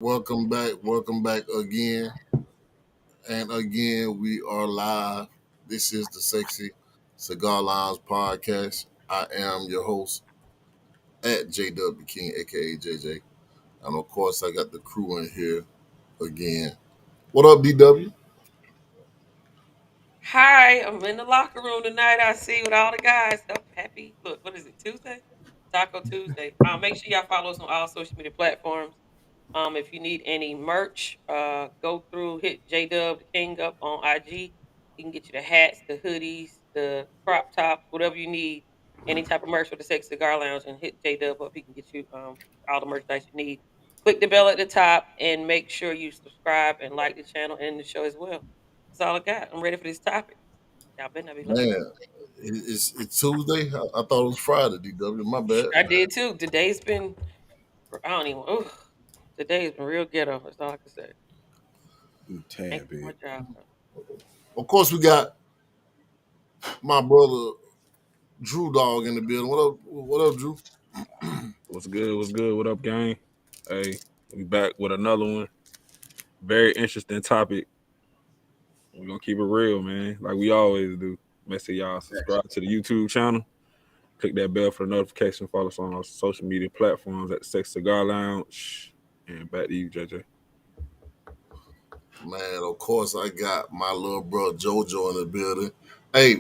Welcome back again. And again, we are live. This is the Sexy Cigar Lounge podcast. I am your host at JW King, aka JJ. And of course, I got the crew in here again. What up, DW? Hi, I'm in the locker room tonight. I see with all the guys. Oh, happy. Look, what is it? Tuesday? Taco Tuesday. Make sure y'all follow us on all social media platforms. If you need any merch, go through hit J Dub the King up on IG. He can get you the hats, the hoodies, the crop tops, whatever you need. Any type of merch for the Sex Cigar Lounge, and hit J Dub up. He can get you all the merchandise you need. Click the bell at the top and make sure you subscribe and like the channel and the show as well. That's all I got. I'm ready for this topic. Y'all better not be lying. Man, it's Tuesday. I thought it was Friday, DW. My bad. I did too. Today's been, I don't even, ugh. Today's been real ghetto. That's all I can say. Thank Tad you for my bit. job. Of course, we got my brother Drew Dog in the building. What up, Drew? What's good? What's good? What up, gang? Hey, we back with another one. Very interesting topic. We're gonna keep it real, man, like we always do. Make sure y'all subscribe to the YouTube channel. Click that bell for the notification. Follow us on our social media platforms at Sex Cigar Lounge. And back to you, JJ. Man, of course, I got my little bro JoJo in the building. Hey,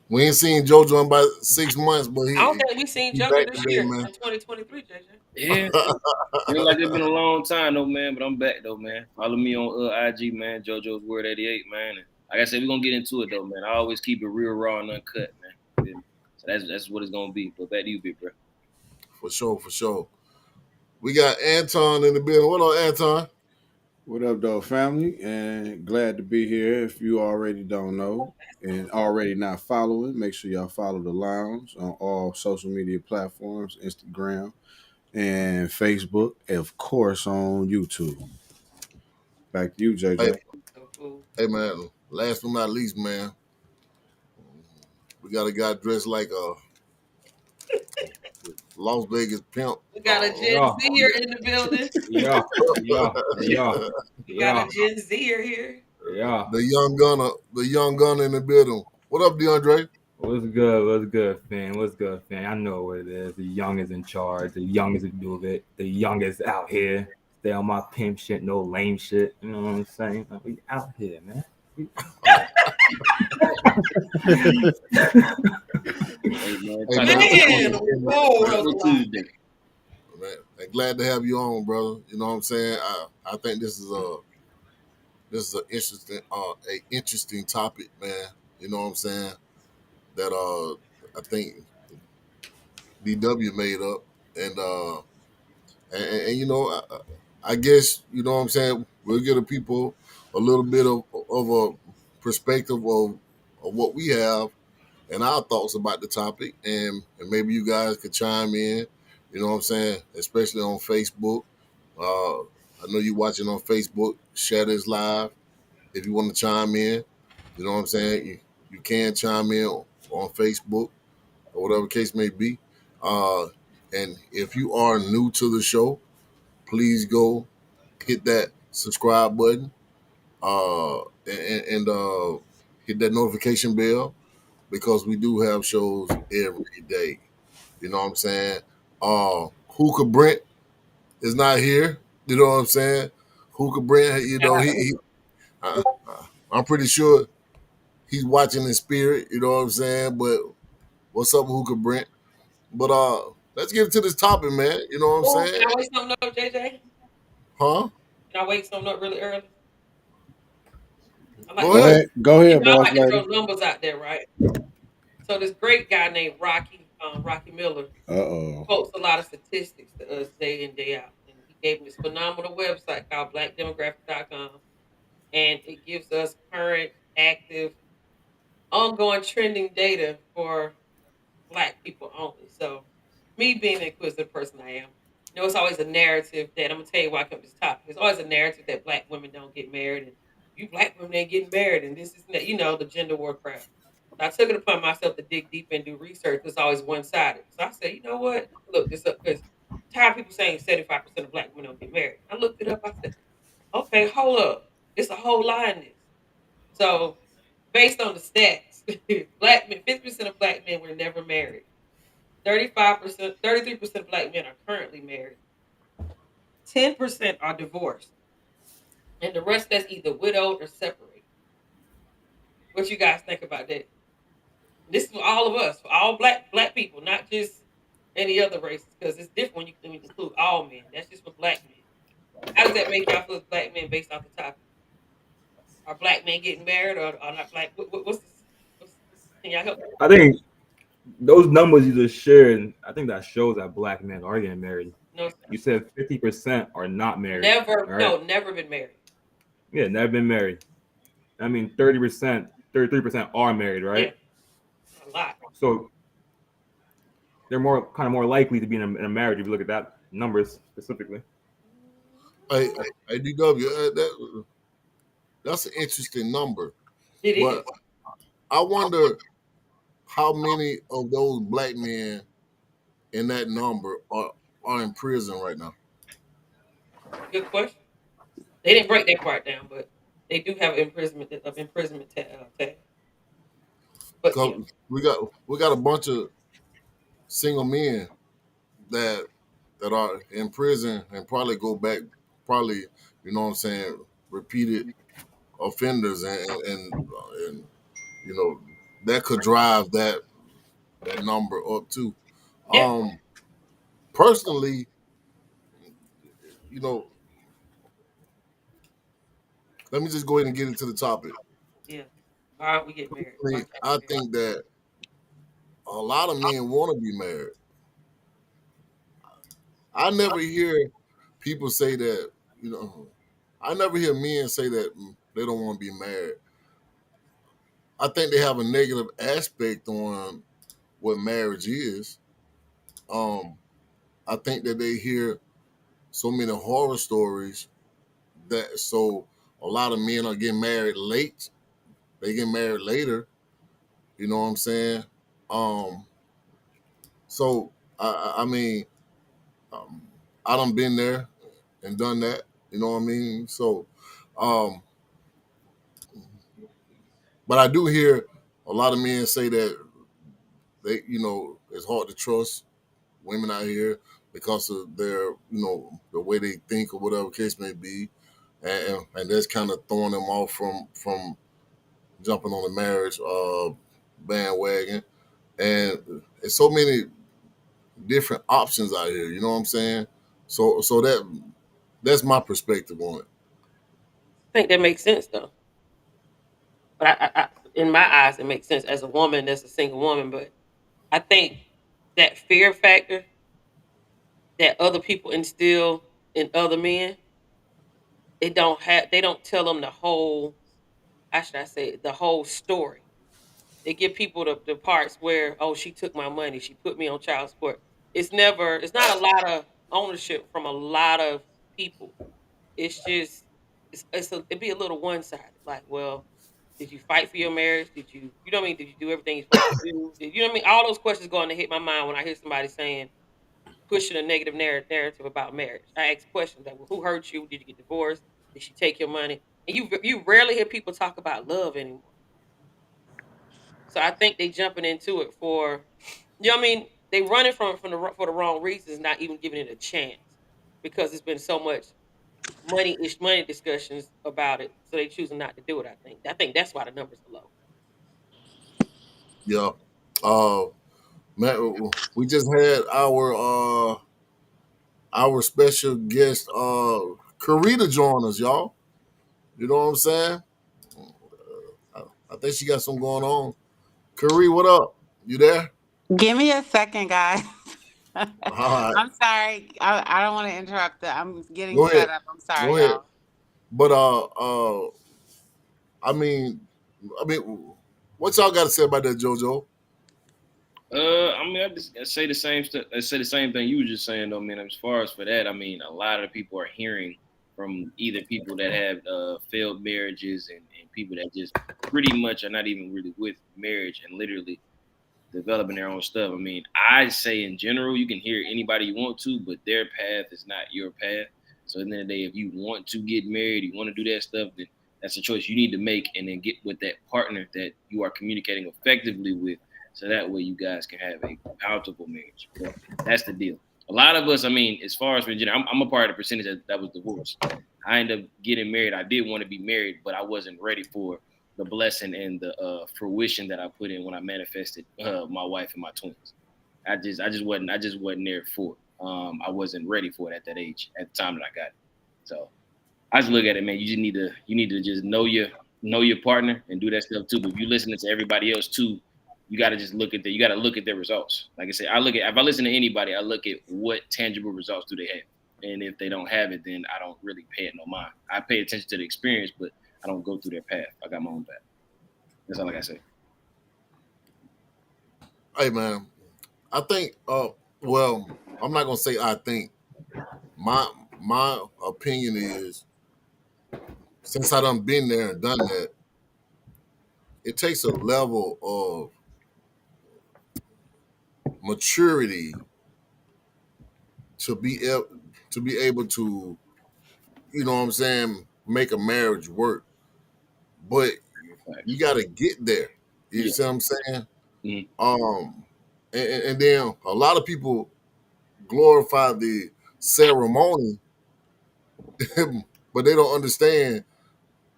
we ain't seen JoJo in about 6 months, but I don't he think we seen he JoJo back this today, year man. in 2023, JJ. Yeah, feel like it's been a long time though, man. But I'm back though, man. Follow me on IG, man. JoJo's Word 88, man. And like I said, we're gonna get into it though, man. I always keep it real raw and uncut, man. Feel me? So that's what it's gonna be. But back to you, big bro. For sure, for sure. We got Anton in the building. What up, Anton? What up, though, family? And glad to be here. If you already don't know and already not following, make sure y'all follow the lounge on all social media platforms, Instagram and Facebook, and of course on YouTube. Back to you, Hey, JJ. So cool. hey, man. Last but not least, man, we got a guy dressed like a Las Vegas pimp. We got a Gen Yeah, Zer in the building. yeah, yeah, yeah, We got a yeah, Gen Zer here. yeah. The young gunner in the building. What up, DeAndre? What's good? What's good, fam? What's good, fam? I know what it is. The young is in charge. The young is do it. The young is out here. Stay on my pimp shit, no lame shit. You know what I'm saying? Like, we out here, man. We out Hey man, Hey, man. Man, whoa, that was Taco a lot. Tuesday. Man, and glad to have you on, brother. You know what I'm saying? I think this is a interesting topic, man. You know what I'm saying? That I think DW made up, and and you know I guess you know what I'm saying. We'll give the people a little bit of a perspective of what we have and our thoughts about the topic, and maybe you guys could chime in. You know what I'm saying? Especially on Facebook. I know you watching on Facebook. Share this live if you want to chime in. You know what I'm saying? You can chime in on Facebook or whatever case may be. Uh, and if you are new to the show, please go hit that subscribe button and hit that notification bell because we do have shows every day. You know what I'm saying? Hookah Brent is not here. You know what I'm saying? Hookah Brent, you know, uh, I'm pretty sure he's watching in spirit. You know what I'm saying? But what's up, Hookah Brent? But let's get into this topic, man. You know what I'm Oh, saying? can I wake something up, JJ? Huh? Can I wake something up really early? I like Go Go to, ahead. ahead, go you ahead, know, I boss like to throw lady. numbers out there, right? So this great guy named Rocky Miller, Uh oh. quotes a lot of statistics to us day in, day out. And he gave me this phenomenal website called blackdemographic.com. And it gives us current, active, ongoing trending data for black people only. So me being the inquisitive person I am, you know, it's always a narrative that I'm gonna tell you why I come to this topic. It's always a narrative that black women don't get married and you black women ain't getting married and this is that, you know, the gender war crap. So I took it upon myself to dig deep and do research. It's always one sided. So I said, you know what? Look this up because tired of people saying 75% of black women don't get married. I looked it up. I said, okay, hold up. It's a whole lie in this. So, based on the stats, black men, 50% of black men were never married. 35%, 33% of black men are currently married. 10% are divorced. And the rest that's either widowed or separated. What you guys think about that? This is for all of us, for all black people, not just any other races, because it's different when you include all men. That's just for black men. How does that make y'all feel as black men based off the topic? Are black men getting married or are not black? What's this? Can y'all help? I think those numbers you just shared, I think that shows that black men are getting married. No, You said 50% are not married. never. Right? No, never been married. Yeah, never been married. I mean, 30%, 33% are married, right? Yeah, a lot. So they're more likely to be in a marriage if you look at that numbers specifically. Hey, DW, that's an interesting number. It But is. I wonder how many of those black men in that number are in prison right now. Good question. They didn't break that part down, but they do have imprisonment tag. But yeah, Cause we got a bunch of single men that are in prison and probably go back, probably, you know what I'm saying, repeated offenders, and you know that could drive that number up too. yeah, Personally, you know, let me just go ahead and get into the topic. yeah. Why aren't we get married? Why can't I we get think that a lot of men want to be married. I never hear people say that, you know, I never hear men say that they don't want to be married. I think they have a negative aspect on what marriage is. Um, I think that they hear so many horror stories that so a lot of men are getting married late. They get married later. You know what I'm saying? Um, so I mean, um, I done been there and done that. You know what I mean? So, um, but I do hear a lot of men say that they, you know, it's hard to trust women out here because of their, you know, the way they think or whatever case may be, and that's kind of throwing them off from jumping on the marriage bandwagon. And there's so many different options out here. You know what I'm saying? So that's my perspective on it. I think that makes sense though. But in my eyes, it makes sense as a woman that's a single woman. But I think that fear factor that other people instill in other men, they don't tell them the whole. How should I say it, the whole story? They give people the parts where, oh, she took my money, she put me on child support. It's not a lot of ownership from a lot of people. It's just it'd be a little one sided. Like, well, did you fight for your marriage? You know what I mean? Did you do everything you're supposed to do? You know what I mean? All those questions going to hit my mind when I hear somebody saying pushing a negative narrative about marriage. I ask questions like, well, who hurt you? Did you get divorced? Did she take your money? And you rarely hear people talk about love anymore. So I think they jumping into it for, you know what I mean? They running for the wrong reasons, not even giving it a chance because it's been so much money discussions about it. So they choosing not to do it. I think that's why the numbers are low. Yeah. Uh, man, we just had our special guest Karita join us, y'all. You know what I'm saying? I think she got something going on. Curry, what up? You there? Give me a second, guys. All right, I'm sorry. I don't want to interrupt. I'm getting go ahead. set up. I'm sorry, Go ahead. y'all. But I mean, what y'all got to say about that, JoJo? I mean, I say the same stuff. I say the same thing you were just saying, though, man. As far as for that, I mean, a lot of people are hearing from either people that have failed marriages and people that just pretty much are not even really with marriage and literally developing their own stuff. I mean, I say in general, you can hear anybody you want to, but their path is not your path. So at the end of the day, if you want to get married, you want to do that stuff, then that's a choice you need to make, and then get with that partner that you are communicating effectively with, so that way you guys can have a bountiful marriage. But that's the deal. A lot of us, I mean, as far as I'm a part of the percentage that was divorced. I ended up getting married. I did want to be married, but I wasn't ready for the blessing and the fruition that I put in when I manifested my wife and my twins. I just wasn't there for it. I wasn't ready for it at that age, at the time that I got it. So I just look at it, man. You need to just know your partner and do that stuff too. But if you're listening to everybody else too, you got to just look at their results. Like I said, if I listen to anybody, I look at what tangible results do they have. And if they don't have it, then I don't really pay it no mind. I pay attention to the experience, but I don't go through their path. I got my own path. That's all I gotta say. Hey man, I think. Well, I'm not gonna say I think. My opinion is, since I done been there and done that, it takes a level of maturity to be able to, you know what I'm saying, make a marriage work. But you got to get there. You see what I'm saying? Mm-hmm. And then a lot of people glorify the ceremony, but they don't understand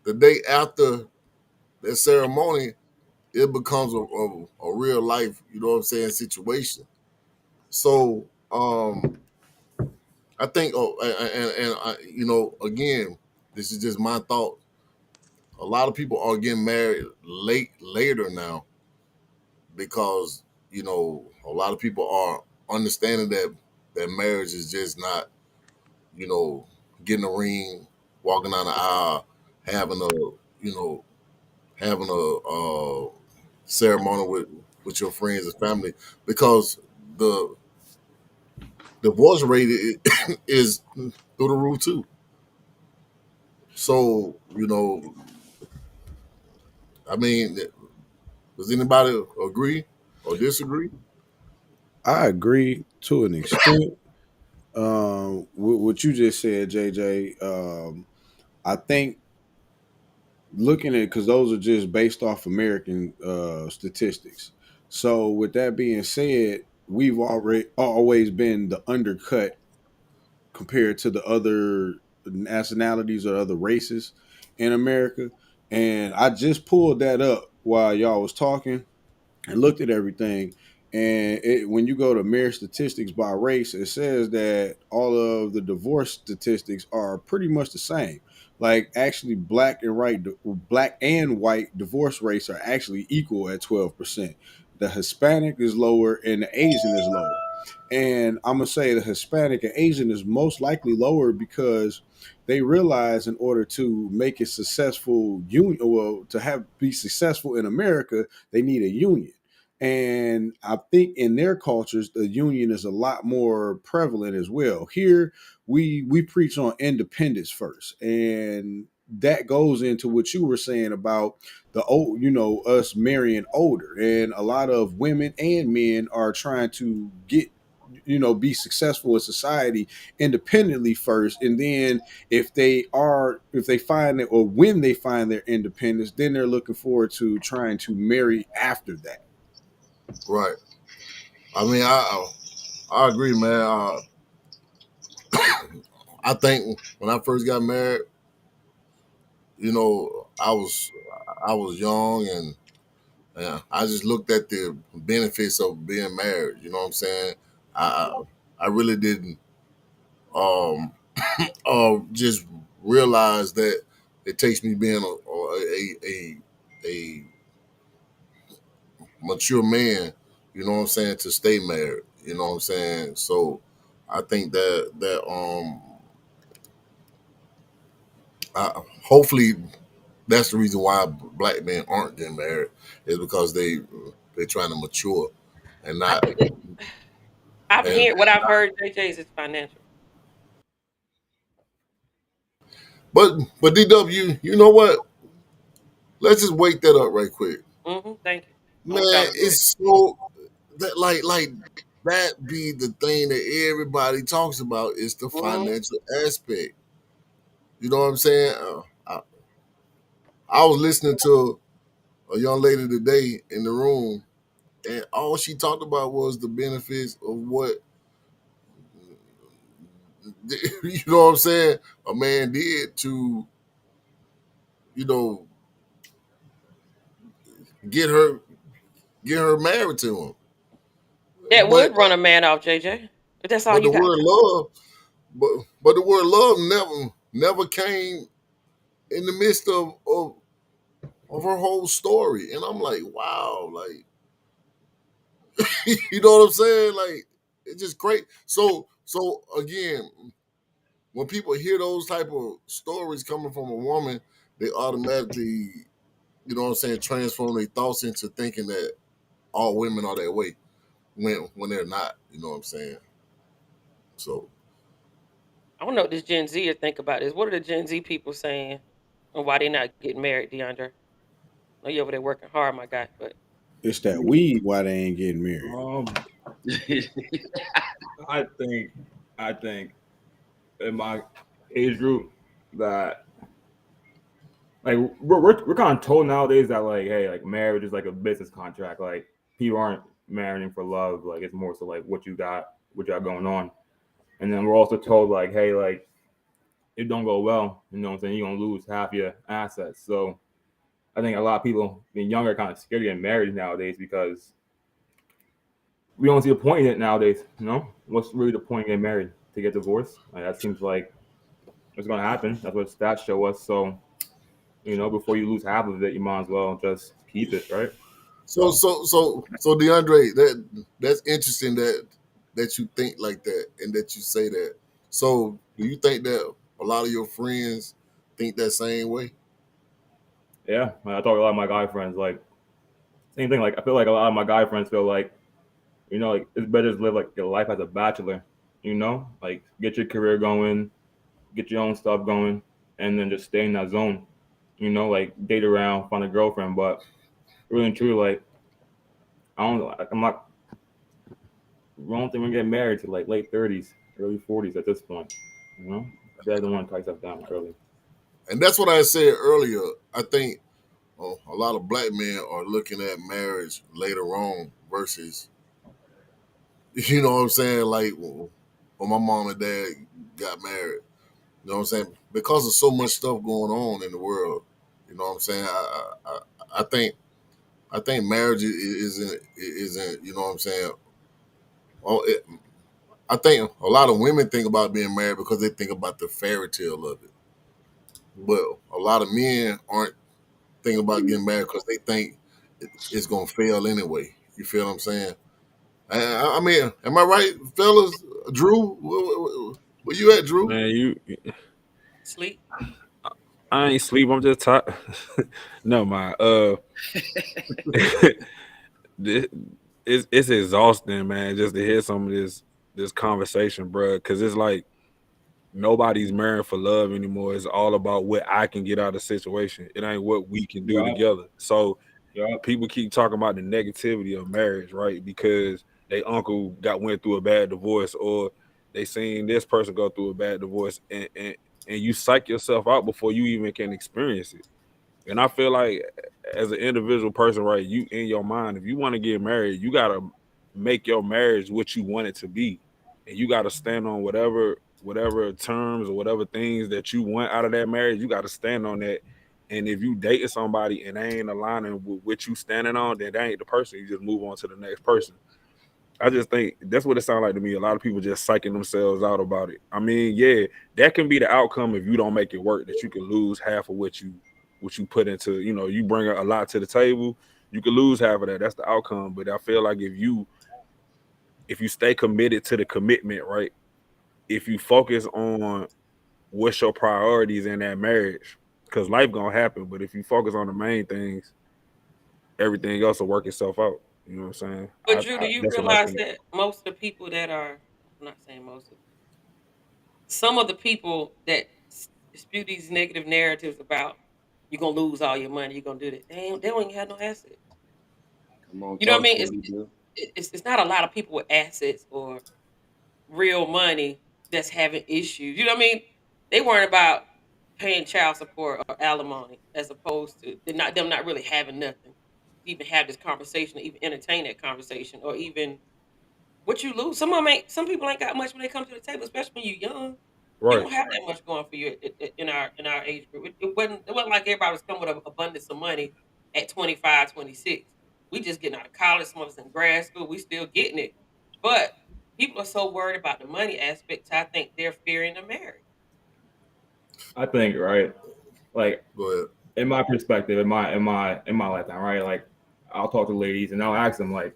the day after that ceremony, it becomes a real life, you know what I'm saying, situation. So I think, you know, again, this is just my thought. A lot of people are getting married later now because, you know, a lot of people are understanding that marriage is just not, you know, getting a ring, walking down the aisle, having a, you know, having a ceremony with your friends and family, because the divorce rate is through the roof too. So, you know, I mean, does anybody agree or disagree? I agree to an extent with what you just said, JJ. I think looking at, because those are just based off American statistics. So with that being said, we've always been the undercut compared to the other nationalities or other races in America. And I just pulled that up while y'all was talking and looked at everything. And when you go to marriage statistics by race, it says that all of the divorce statistics are pretty much the same. Like actually, black and white divorce rates are actually equal at 12%. The Hispanic is lower and the Asian is lower. And I'm gonna say the Hispanic and Asian is most likely lower because they realize in order to make a successful union, well, to be successful in America, they need a union. And I think in their cultures, the union is a lot more prevalent as well. Here, we preach on independence first, and that goes into what you were saying about the old, you know, us marrying older, and a lot of women and men are trying to get, you know, be successful in society independently first, and then if they find it, or when they find their independence, then they're looking forward to trying to marry after that. Right. I mean, I agree, man. I think when I first got married, you know, I was young, and I just looked at the benefits of being married. You know what I'm saying? I really didn't just realize that it takes me being a mature man, you know what I'm saying, to stay married. You know what I'm saying? So I think hopefully that's the reason why black men aren't getting married, is because they're trying to mature and not. What I've heard, JJ, is it's financial. But DW, you know what? Let's just wake that up right quick. Thank you. Man, it's so that like that be the thing that everybody talks about is the Mhm. financial aspect. You know what I'm saying? I was listening to a young lady today in the room, and all she talked about was the benefits of what you know what I'm saying a man did to you know get her married to him. That But would run a man off, JJ. If that's all but you the got. word love, but the word love never came in the midst of her whole story, and I'm like, wow, like you know what I'm saying? Like it's just great. So again, when people hear those type of stories coming from a woman, they automatically, you know what I'm saying, transform their thoughts into thinking that all women are that way when they're not. You know what I'm saying? So I don't know what this Gen Z think about this. What are the Gen Z people saying, and why they not getting married, DeAndre? I know you over there working hard, my guy, but It's that weed why they ain't getting married. I think, I think in my age group that like we're kind of told nowadays that like hey like marriage is like a business contract. Like people aren't marrying for love. Like it's more so like what you got going on. And then we're also told like hey like it don't go well, you know what I'm saying, you're gonna lose half your assets. So I think a lot of people being younger are kind of scared to get married nowadays because we don't see the point in it nowadays. You know, what's really the point of getting married? To get divorced? Like, that seems like it's gonna happen. That's what stats show us. So you know, before you lose half of it, you might as well just keep it, right? So DeAndre, that's interesting that you think like that and that you say that. So do you think that a lot of your friends think that same way? yeah, I talk to a lot of my guy friends. Like same thing. Like I feel like a lot of my guy friends feel like you know, like it's better to live like your life as a bachelor. You know, like get your career going, get your own stuff going, and then just stay in that zone. You know, like date around, find a girlfriend. But really and truly, like I don't, like, I'm not. I don't think we're gonna get married to like late 30s, early 40s at this point. You know, I don't want to tie stuff down early. And that's what I said earlier. I think a lot of black men are looking at marriage later on versus, you know what I'm saying, like when my mom and dad got married. You know what I'm saying? Because of so much stuff going on in the world. You know what I'm saying? I think marriage isn't you know what I'm saying. Well, I think a lot of women think about being married because they think about the fairy tale of it, but a lot of men aren't thinking about getting married because they think it's gonna fail anyway. You feel what I'm saying? I mean, am I right, fellas? Drew, where you at, Drew? Man, sleep. I ain't sleep. I'm just tired. No, my this, it's exhausting, man. Just to hear some of this conversation, bro. Because it's like nobody's marrying for love anymore. It's all about what I can get out of the situation. It ain't what we can do Yeah, together. So yeah, people keep talking about the negativity of marriage, right? Because they uncle went through a bad divorce, or they seen this person go through a bad divorce, and you psych yourself out before you even can experience it. And I feel like as an individual person, right, you in your mind, if you want to get married, you gotta make your marriage what you want it to be. And you gotta stand on whatever terms or whatever things that you want out of that marriage, you gotta stand on that. And if you dating somebody and they ain't aligning with what you standing on, then they ain't the person. You just move on to the next person. I just think that's what it sounds like to me. A lot of people just psyching themselves out about it. I mean, yeah, that can be the outcome if you don't make it work, that you can lose half of what you put into, you bring a lot to the table, you can lose half of that. That's the outcome. But I feel like if you stay committed to the commitment, right? If you focus on what's your priorities in that marriage, because life gonna happen. But if you focus on the main things, everything else will work itself out. You know what I'm saying? But Drew, do you That's what I realize think. that most of the people that are, I'm not saying most of, some of the people that spew these negative narratives about you're gonna lose all your money, you're gonna do that. They don't even have no assets. Come on, You know what I talk mean? to me, bro. it's not a lot of people with assets or real money that's having issues. You know what I mean? They worry about paying child support or alimony as opposed to them not really having nothing to even have this conversation, or even entertain that conversation, or even what you lose. Some people ain't got much when they come to the table, especially when you're young. You Right. don't have that much going for you in our age group. It wasn't like everybody was coming with an abundance of money at 25, 26. We just getting out of college. Some of us in grad school. We still getting it, but people are so worried about the money aspect. I think they're fearing the marriage. I think, right? Like Go ahead. in my perspective, in my lifetime, right? Like I'll talk to ladies and I'll ask them like,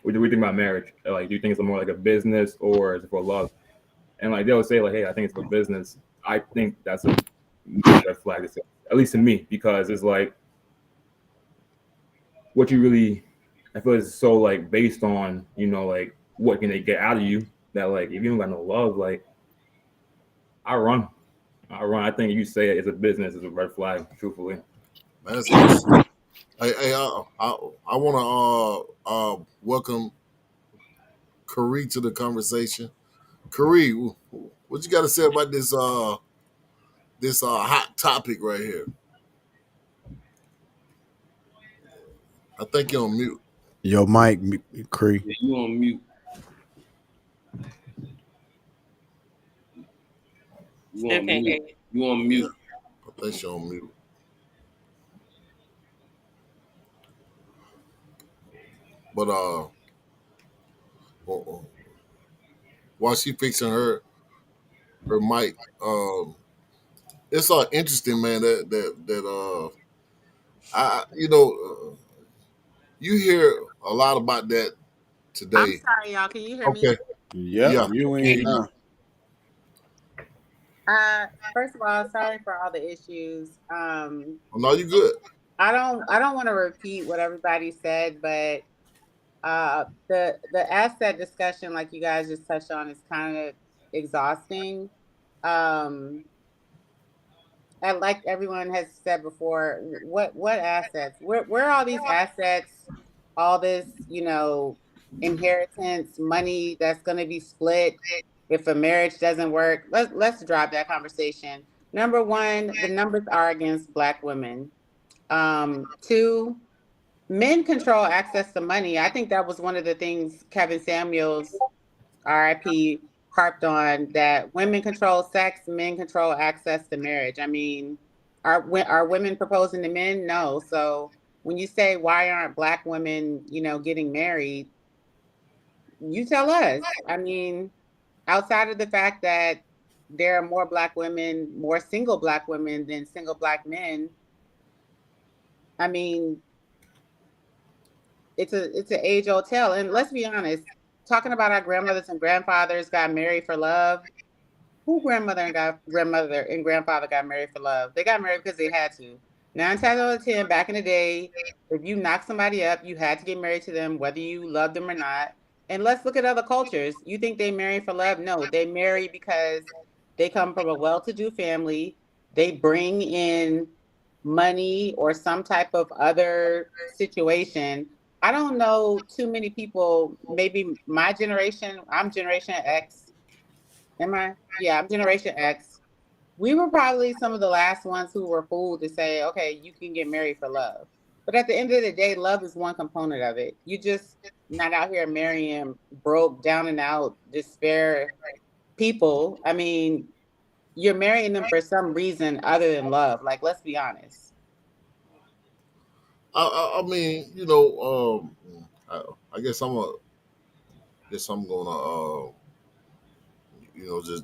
what do we think about marriage? Like, do you think it's more like a business or is it for love? And like they'll say like, hey, I think it's for business. I think that's a red flag, at least to me, because it's like what you really, I feel it's so like based on, like what can they get out of you, that like if you don't got no love, like I run. I think if you say it's a business, it's a red flag, truthfully. Man, that's interesting. Hey, I want to welcome Kari to the conversation. Kari, what you got to say about this hot topic right here? I think you're on mute. Yo, Mike, Cree. Yeah, you on mute. You Still on can't hear mute. you. You on mute. I think you're on mute. But while she fixing her mic, it's interesting, man. You hear a lot about that I'm today. sorry, y'all. Can you hear me? Okay, Yep, yeah. you Okay. ain't. First of all, sorry for all the issues. No, you good. I don't want to repeat what everybody said, but the asset discussion, like you guys just touched on, is kind of exhausting. And like everyone has said before, what assets? Where are all these assets? All this, inheritance money that's going to be split if a marriage doesn't work. Let's drop that conversation. Number one, the numbers are against Black women. Two, men control access to money. I think that was one of the things Kevin Samuels, RIP, harped on, that women control sex, men control access to marriage. I mean, are women proposing to men? No. So when you say why aren't Black women, getting married, you tell us. I mean, outside of the fact that there are more Black women, more single Black women than single Black men, I mean, it's an age old tale. And let's be honest, talking about our grandmothers and grandfathers got married for love. Who grandmother and grandfather got married for love? They got married because they had to. 9 times out of 10, back in the day, if you knocked somebody up, you had to get married to them, whether you loved them or not. And let's look at other cultures. You think they marry for love? No, they marry because they come from a well-to-do family. They bring in money or some type of other situation. I don't know too many people, maybe my generation, I'm Generation X. Am I? Yeah, I'm Generation X. We were probably some of the last ones who were fooled to say, okay, you can get married for love. But at the end of the day, love is one component of it. You just not out here marrying broke, down and out, despair people. I mean, you're marrying them for some reason other than love. Like, let's be honest. I mean, I guess I'm gonna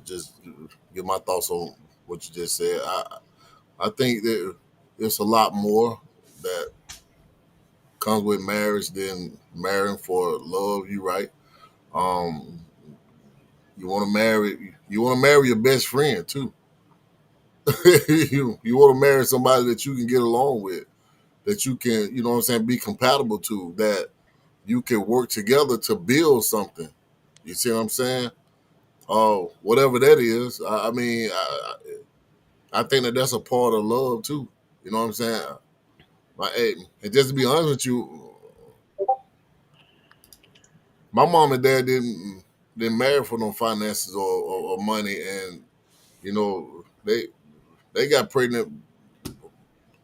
just give my thoughts on what you just said. I think that there's a lot more that comes with marriage than marrying for love. You right. Um, you want to marry your best friend too. You want to marry somebody that you can get along with, that you can, be compatible to, that you can work together to build something. You see what I'm saying? Whatever that is. I mean, I think that's a part of love too. You know what I'm saying? Like, hey, and just to be honest with you, my mom and dad didn't marry for no finances or money, and you know they got pregnant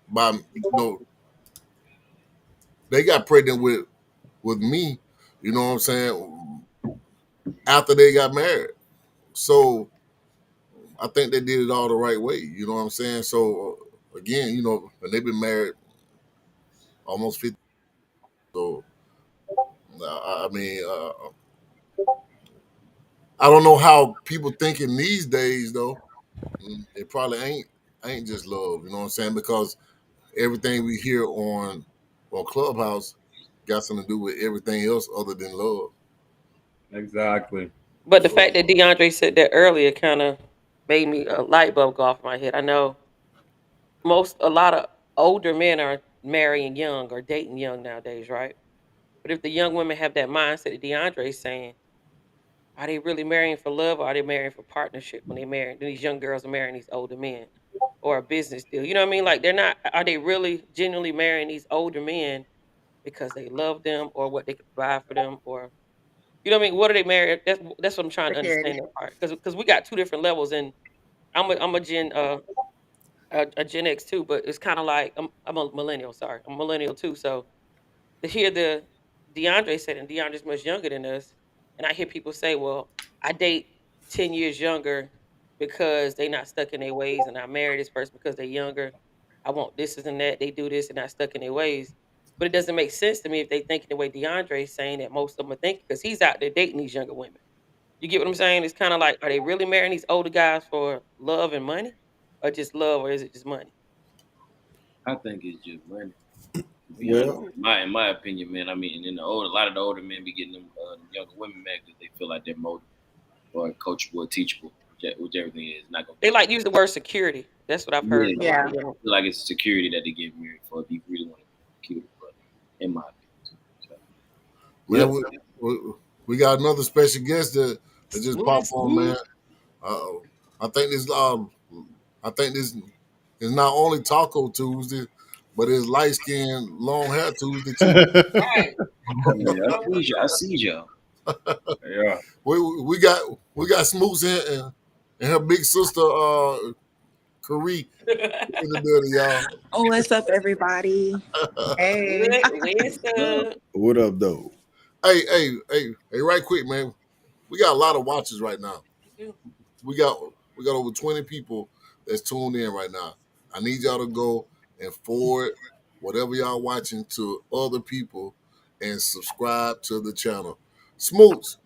by they got pregnant with me. You know what I'm saying? After they got married, so I think they did it all the right way. You know what I'm saying? So again, and they've been married almost 50. So I mean, I don't know how people thinking these days though. It probably ain't just love. You know what I'm saying? Because everything we hear on Clubhouse got something to do with everything else other than love. Exactly. But the So fact that DeAndre said that earlier kind of made me a light bulb go off in my head. I know a lot of older men are marrying young or dating young nowadays, right? But if the young women have that mindset that DeAndre's saying, are they really marrying for love or are they marrying for partnership when they marry? These young girls are marrying these older men or a business deal. You know what I mean? Like they're not, are they really genuinely marrying these older men because they love them or what they can provide for them or, you know what I mean? What are they married? That's what I'm trying to Security. understand that part. Because we got two different levels and I'm a a Gen X too, but it's kind of like I'm a millennial. Sorry, I'm a millennial too. So to hear the DeAndre said, and DeAndre's much younger than us, and I hear people say, "Well, I date 10 years younger because they not stuck in their ways, and I marry this person because they're younger. I want this and that. They do this and not stuck in their ways." But it doesn't make sense to me if they think the way DeAndre's saying that most of them are thinking because he's out there dating these younger women. You get what I'm saying? It's kind of like, are they really marrying these older guys for love and money, or just love, or is it just money? I think it's just money. To be honest, Well, in my opinion, man. I mean, a lot of the older men be getting them younger women mad because they feel like they're moldable or coachable or teachable, which everything is not gonna They be. like to use the word security. That's what I've heard Yeah, from a lot Yeah. of young. I feel like it's security that they get married for if you really want to keep it, but in my opinion. So, man, yep. we got another special guest that just Smoothie, popped on, smooth. man. Uh, I think this is not only Taco Tuesday, but it's light skinned long hair Tuesday too. Right. Yeah, Oh, what's I up? see y'all. Yeah. We got Smoots and her big sister Karee in the building, y'all. Oh, what's up, everybody? Hey. Good wisdom. what up, though? Hey, right quick, man. We got a lot of watchers right now. We do. We got we got over 20 people that's tuned in right now. I need y'all to go and forward whatever y'all watching to other people and subscribe to the channel. Smoots,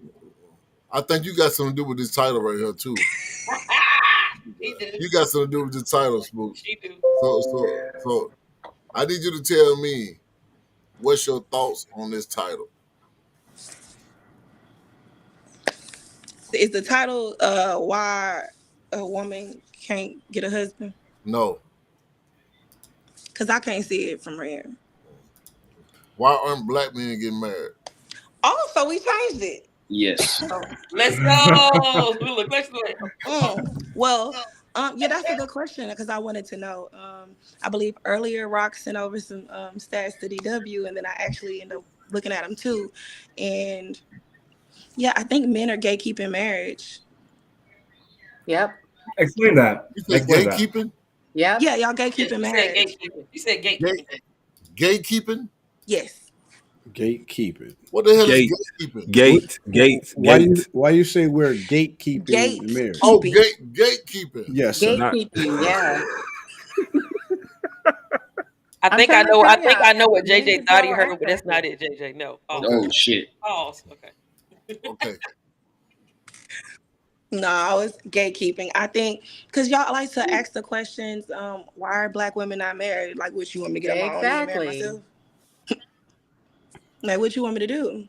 I think you got something to do with this title right here too. He do. You got something to do with the title, Smoots. She do. So I need you to tell me what's your thoughts on this title. Is the title why a woman can't get a husband? No. Because I can't see it from here. Why aren't black men getting married? Oh, so we changed it. Yes. Let's go. Look, let's do it. Well, yeah, that's a good question because I wanted to know. I believe earlier Rock sent over some stats to DW, and then I actually ended up looking at them too. And yeah, I think men are gatekeeping marriage. Yep. Explain that. You say Explain that. gatekeeping? Yep. Yeah, y'all Yes, gatekeeping you said marriage. gatekeeping. You said gatekeeping. Gatekeeping? Yes. Gatekeeping. What the hell Gate, is gatekeeping? gate. Why you say we're gatekeeping marriage? Oh, Gatekeeping. gatekeeping. Yes, sir. Not Gatekeeping. Yeah. I I'm think I trying to know. I tell think I y'all, know what men JJ is thought he double heard, but that's not accessing. it. JJ, no. Pause. Oh shit. Pause. Okay. Okay. No, it's gatekeeping. I think because y'all like to ask the questions, why are black women not married? Like, what you want me to get on my own and marry Exactly. myself? Like, what you want me to do?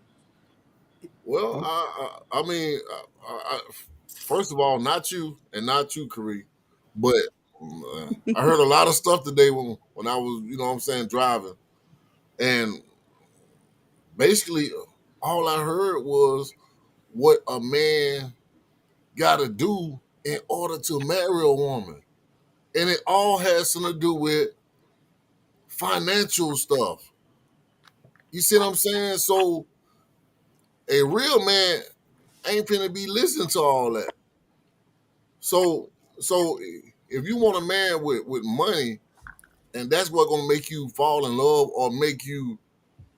Well, I mean, first of all, not you and not you, Karee, but I heard a lot of stuff today when I was, you know what I'm saying, driving. And basically, all I heard was what a man got to do in order to marry a woman. And it all has something to do with financial stuff. You see what I'm saying? So A real man ain't finna be listening to all that. So if you want a man with money, and that's what gonna make you fall in love or make you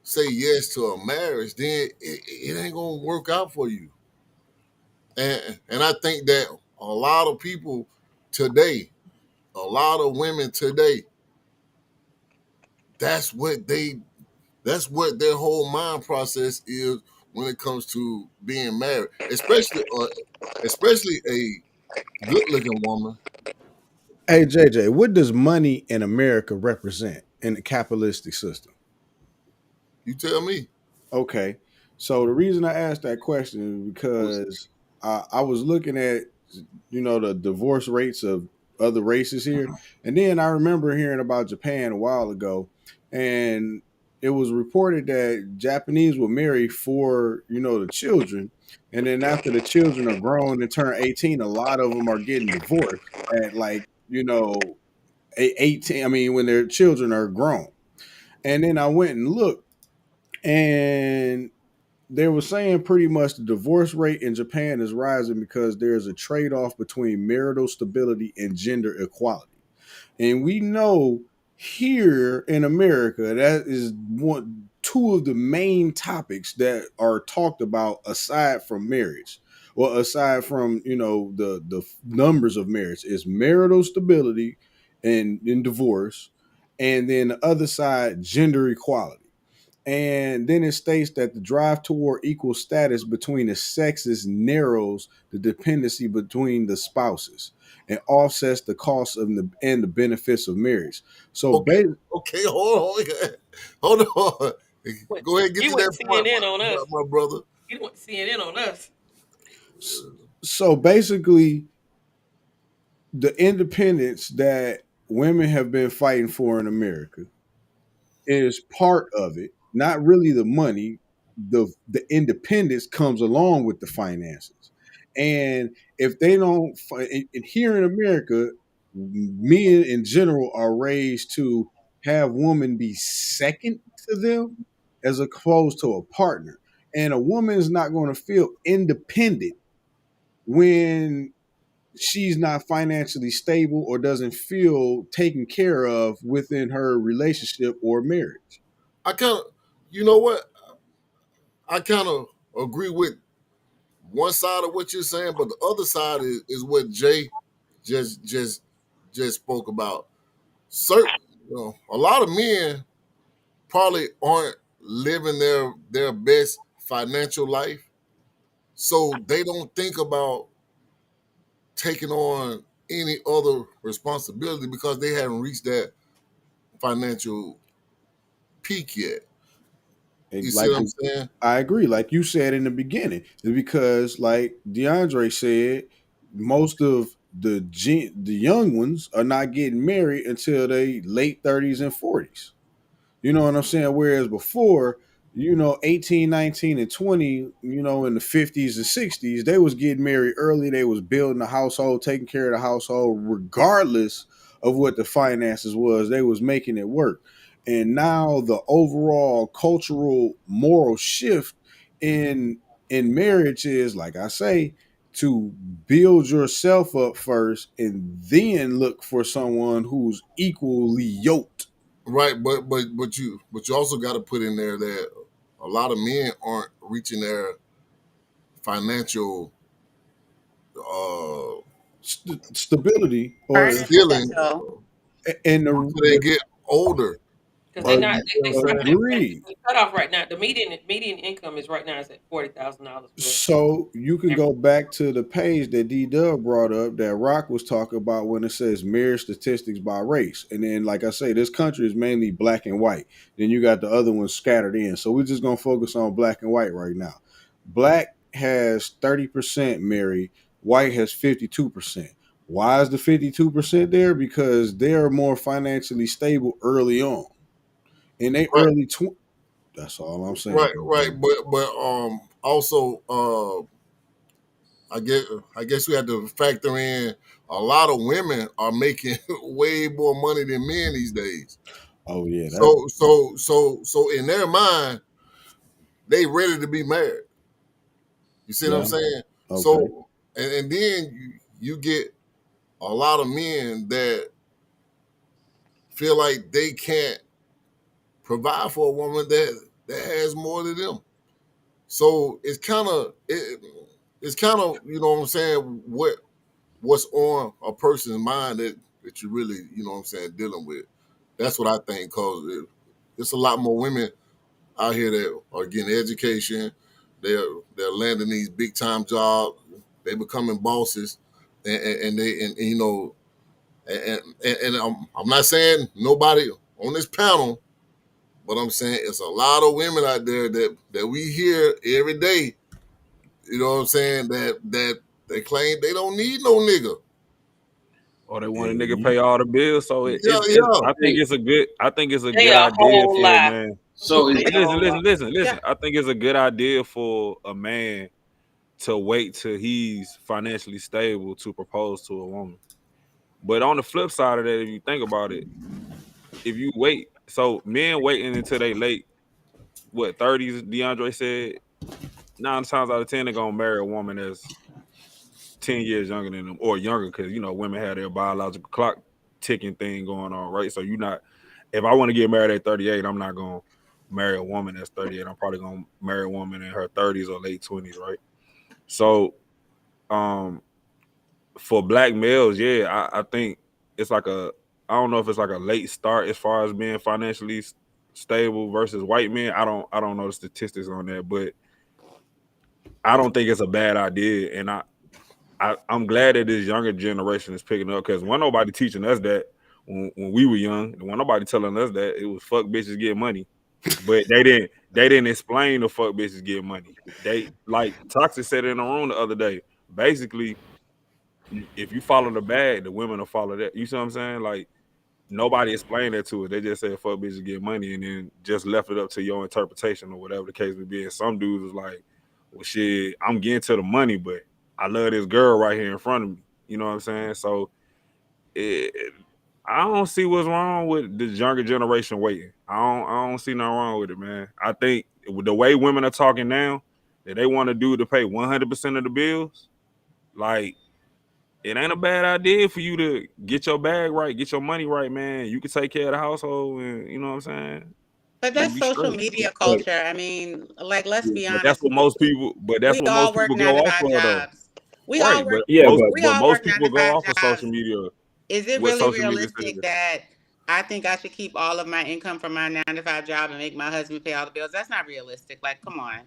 say yes to a marriage, then it ain't gonna work out for you. And I think that a lot of people today, a lot of women today, that's what their whole mind process is when it comes to being married, especially a good looking woman. Hey JJ, what does money in America represent in the capitalistic system? You tell me. Okay, so the reason I asked that question is because I was looking at the divorce rates of other races here, and then I remember hearing about Japan a while ago, and it was reported that Japanese will marry for the children, and then after the children are grown and turn 18, a lot of them are getting divorced at 18. I mean, when their children are grown, and then I went and looked, and they were saying pretty much the divorce rate in Japan is rising because there's a trade off between marital stability and gender equality. And we know here in America, that is two of the main topics that are talked about aside from marriage. Well, aside from, the numbers of marriage, is marital stability and in divorce. And then the other side, gender equality. And then it states that the drive toward equal status between the sexes narrows the dependency between the spouses and offsets the costs of and the benefits of marriage. So, Okay, hold on. Go ahead, get You to went that point, CNN on us. my brother. You went CNN on us. so basically, the independence that women have been fighting for in America is part of it. Not really the money. The independence comes along with the finances. And if they don't, and here in America, men in general are raised to have women be second to them as opposed to a partner. And a woman is not going to feel independent when she's not financially stable or doesn't feel taken care of within her relationship or marriage. I kind of, you know what? I kind of agree with one side of what you're saying, but the other side is what Jay just spoke about. Certain, a lot of men probably aren't living their best financial life, so they don't think about taking on any other responsibility because they haven't reached that financial peak yet. You see Like what I'm saying? I agree, like you said in the beginning, because like DeAndre said, most of the young ones are not getting married until they late 30s and 40s. You know what I'm saying? Whereas before, 18, 19, and 20, in the 50s and 60s, they was getting married early. They was building a household, taking care of the household, regardless of what the finances was. They was making it work. And now the overall cultural moral shift in marriage is, like I say, to build yourself up first and then look for someone who's equally yoked. Right, but you also got to put in there that a lot of men aren't reaching their financial Stability or Earning ceiling potential. and until they get older. Because they're not, You they know what I'm saying? agreed. cut off right now. The median income is right now is at $40,000. So you can go back to the page that D Dub brought up that Rock was talking about when it says marriage statistics by race. And then, like I say, this country is mainly black and white. Then you got the other ones scattered in. So we're just gonna focus on black and white right now. Black has 30% married, white has 52%. Why is the 52% there? Because they're more financially stable early on. In they Right, early that's all I'm saying. right. But also I guess we have to factor in a lot of women are making way more money than men these days. Oh yeah, that So in their mind, they ready to be married. You see what I'm Yeah. saying? Okay. So, and then you get a lot of men that feel like they can't provide for a woman that has more than them. So it's kind of you know what I'm saying, what's on a person's mind that you really, you know what I'm saying, dealing with. That's what I think, because it's a lot more women out here that are getting education. They're landing these big time jobs. They becoming bosses, and you know, and I'm not saying nobody on this panel, but I'm saying it's a lot of women out there that we hear every day. You know what I'm saying, that they claim they don't need no nigga. Or they want a And nigga pay all the bills. So Yeah, it's yeah. I think it's a They good a idea whole for a lie. man. So is Listen. Yeah. I think it's a good idea for a man to wait till he's financially stable to propose to a woman. But on the flip side of that, if you think about it, if you wait, so men waiting until they late, 30s, DeAndre said, 9 times out of 10, they're gonna marry a woman that's 10 years younger than them or younger, because you know women have their biological clock ticking thing going on, right? So if I want to get married at 38, I'm not gonna marry a woman that's 38. I'm probably gonna marry a woman in her 30s or late 20s, right? So for black males, yeah, I think it's like I don't know if it's like a late start as far as being financially stable versus white men. I don't know the statistics on that, but I don't think it's a bad idea, and I'm glad that this younger generation is picking up, because when nobody teaching us that when we were young, when nobody telling us that, it was fuck bitches get money, but they didn't explain the fuck bitches get money. They, like Toxic said in the room the other day, basically, if you follow the bag, the women will follow that. You see what I'm saying? Like, nobody explained that to us. They just said fuck bitches get money, and then just left it up to your interpretation or whatever the case may be. And some dudes was like, well, shit, I'm getting to the money, but I love this girl right here in front of me. You know what I'm saying? So I don't see what's wrong with the younger generation waiting. I don't see nothing wrong with it, man. I think with the way women are talking now, that they want to do to pay 100% of the bills, like, it ain't a bad idea for you to get your bag right, get your money right, man. You can take care of the household, and you know what I'm saying. But You that's be social straight. media culture. I mean, like, let's be But that's honest. what most people. But that's We what all most work people nine go to off five of, though. jobs. We all Right. work. But Yeah, but We all most work nine people to go five off of jobs. social media. Is it What really social media realistic says. that I think I should keep all of my income from my 9 to 5 job and make my husband pay all the bills? That's not realistic. Like, come on.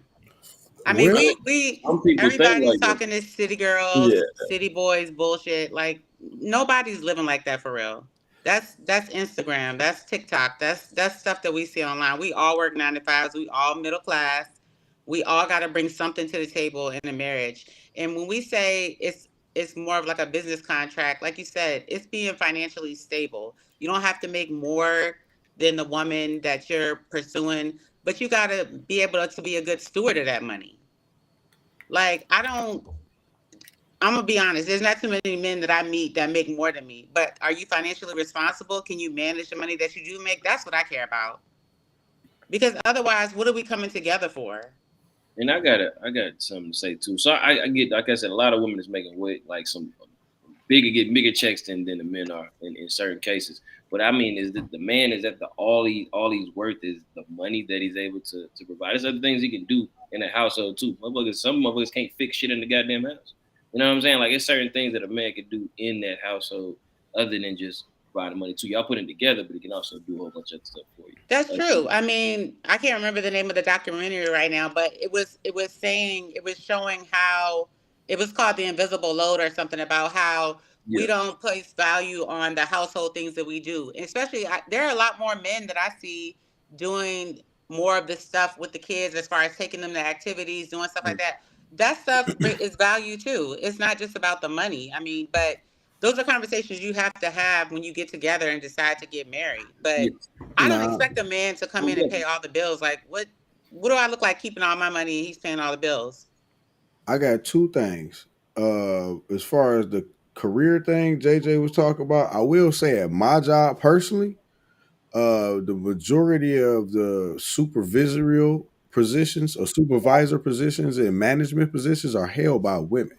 I mean, well, we some people think everybody's like that. talking this city girls, yeah. city boys bullshit. Like, nobody's living like that for real. That's Instagram, that's TikTok, that's stuff that we see online. We all work 9 to 5s. We all middle class. We all got to bring something to the table in a marriage. And when we say it's more of like a business contract, like you said, it's being financially stable. You don't have to make more than the woman that you're pursuing, but you got to be able to be a good steward of that money. Like, I'm gonna be honest. There's not too many men that I meet that make more than me. But are you financially responsible? Can you manage the money that you do make? That's what I care about. Because otherwise, what are we coming together for? And I got something to say too. So I get, like I said, a lot of women is making way like some bigger checks than the men are in certain cases. But I mean, is that the man is that the all he's worth is the money that he's able to provide. There's other things he can do in the household too. Some motherfuckers can't fix shit in the goddamn house. You know what I'm saying? Like, it's certain things that a man can do in that household other than just providing money too. Y'all put it together, but he can also do a whole bunch of other stuff for you. That's true. I mean, I can't remember the name of the documentary right now, but it was showing how it was called The Invisible Load or something, about how Yeah. we don't place value on the household things that we do. And especially, there are a lot more men that I see doing more of this stuff with the kids, as far as taking them to activities, doing stuff like that. That stuff is value too. It's not just about the money. I mean, but those are conversations you have to have when you get together and decide to get married. But Yeah. I don't nah, expect a man to come in and pay all the bills. Like, what do I look like keeping all my money and he's paying all the bills? I got two things. As far as the career thing JJ was talking about, I will say at my job personally, the majority of the supervisorial positions or supervisor positions and management positions are held by women.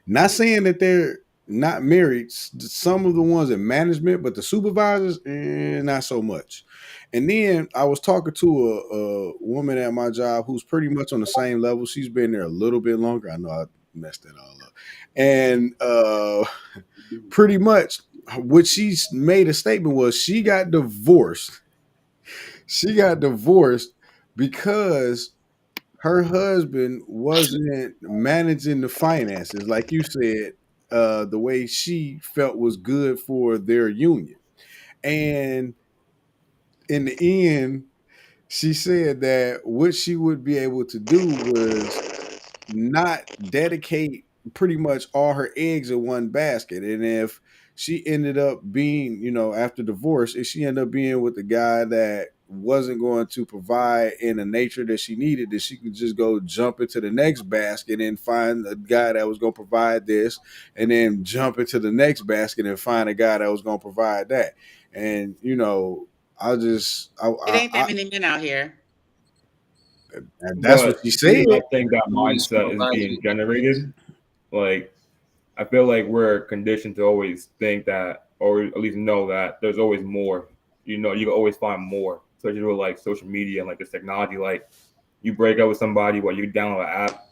Not saying that they're not married. Some of the ones in management, but the supervisors, not so much. And then I was talking to a woman at my job who's pretty much on the same level. She's been there a little bit longer. I know I messed that all up. And pretty much what she made a statement was she got divorced. She got divorced because her husband wasn't managing the finances, like you said, the way she felt was good for their union. And in the end, she said that what she would be able to do was not dedicate pretty much all her eggs in one basket. And if she ended up being, after divorce, if she ended up being with the guy that wasn't going to provide in the nature that she needed, that she could just go jump into the next basket and find a guy that was going to provide this, and then jump into the next basket and find a guy that was going to provide that. And It ain't that many men out here. that's what she said. I think that mindset is being generated. Like, I feel like we're conditioned to always think that, or at least know that there's always more. You can always find more, especially with like social media and like this technology. Like, you break up with somebody, while you download an app,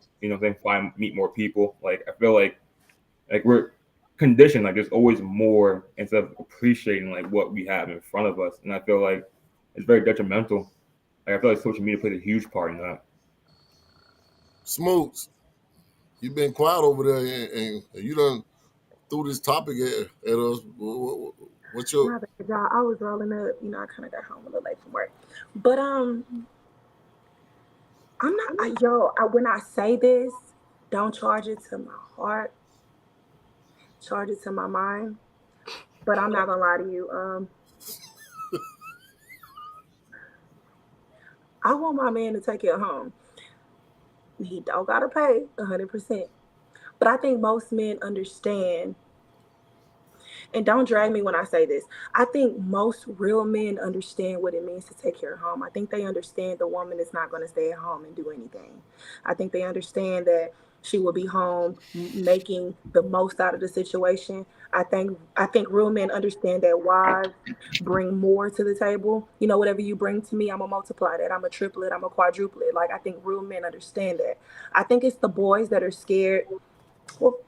meet more people. Like, I feel like we're conditioned, like there's always more, instead of appreciating like what we have in front of us. And I feel like it's very detrimental. Like, I feel like social media plays a huge part in that. Smooths, you've been quiet over there, and you done threw this topic at us. What's your? My bad, y'all. I was rolling up. I kind of got home a little late from work. But I'm not. When I say this, don't charge it to my heart. Charge it to my mind. But I'm not gonna lie to you. I want my man to take it home. He don't gotta pay 100%. But I think most men understand, and don't drag me when I say this. I think most real men understand what it means to take care of home. I think they understand the woman is not going to stay at home and do anything. I think they understand that she will be home making the most out of the situation. I think real men understand that wives bring more to the table. Whatever you bring to me, I'm gonna multiply that. I'm a triplet. I'm a quadruplet. Like, I think real men understand that. I think it's the boys that are scared. Well,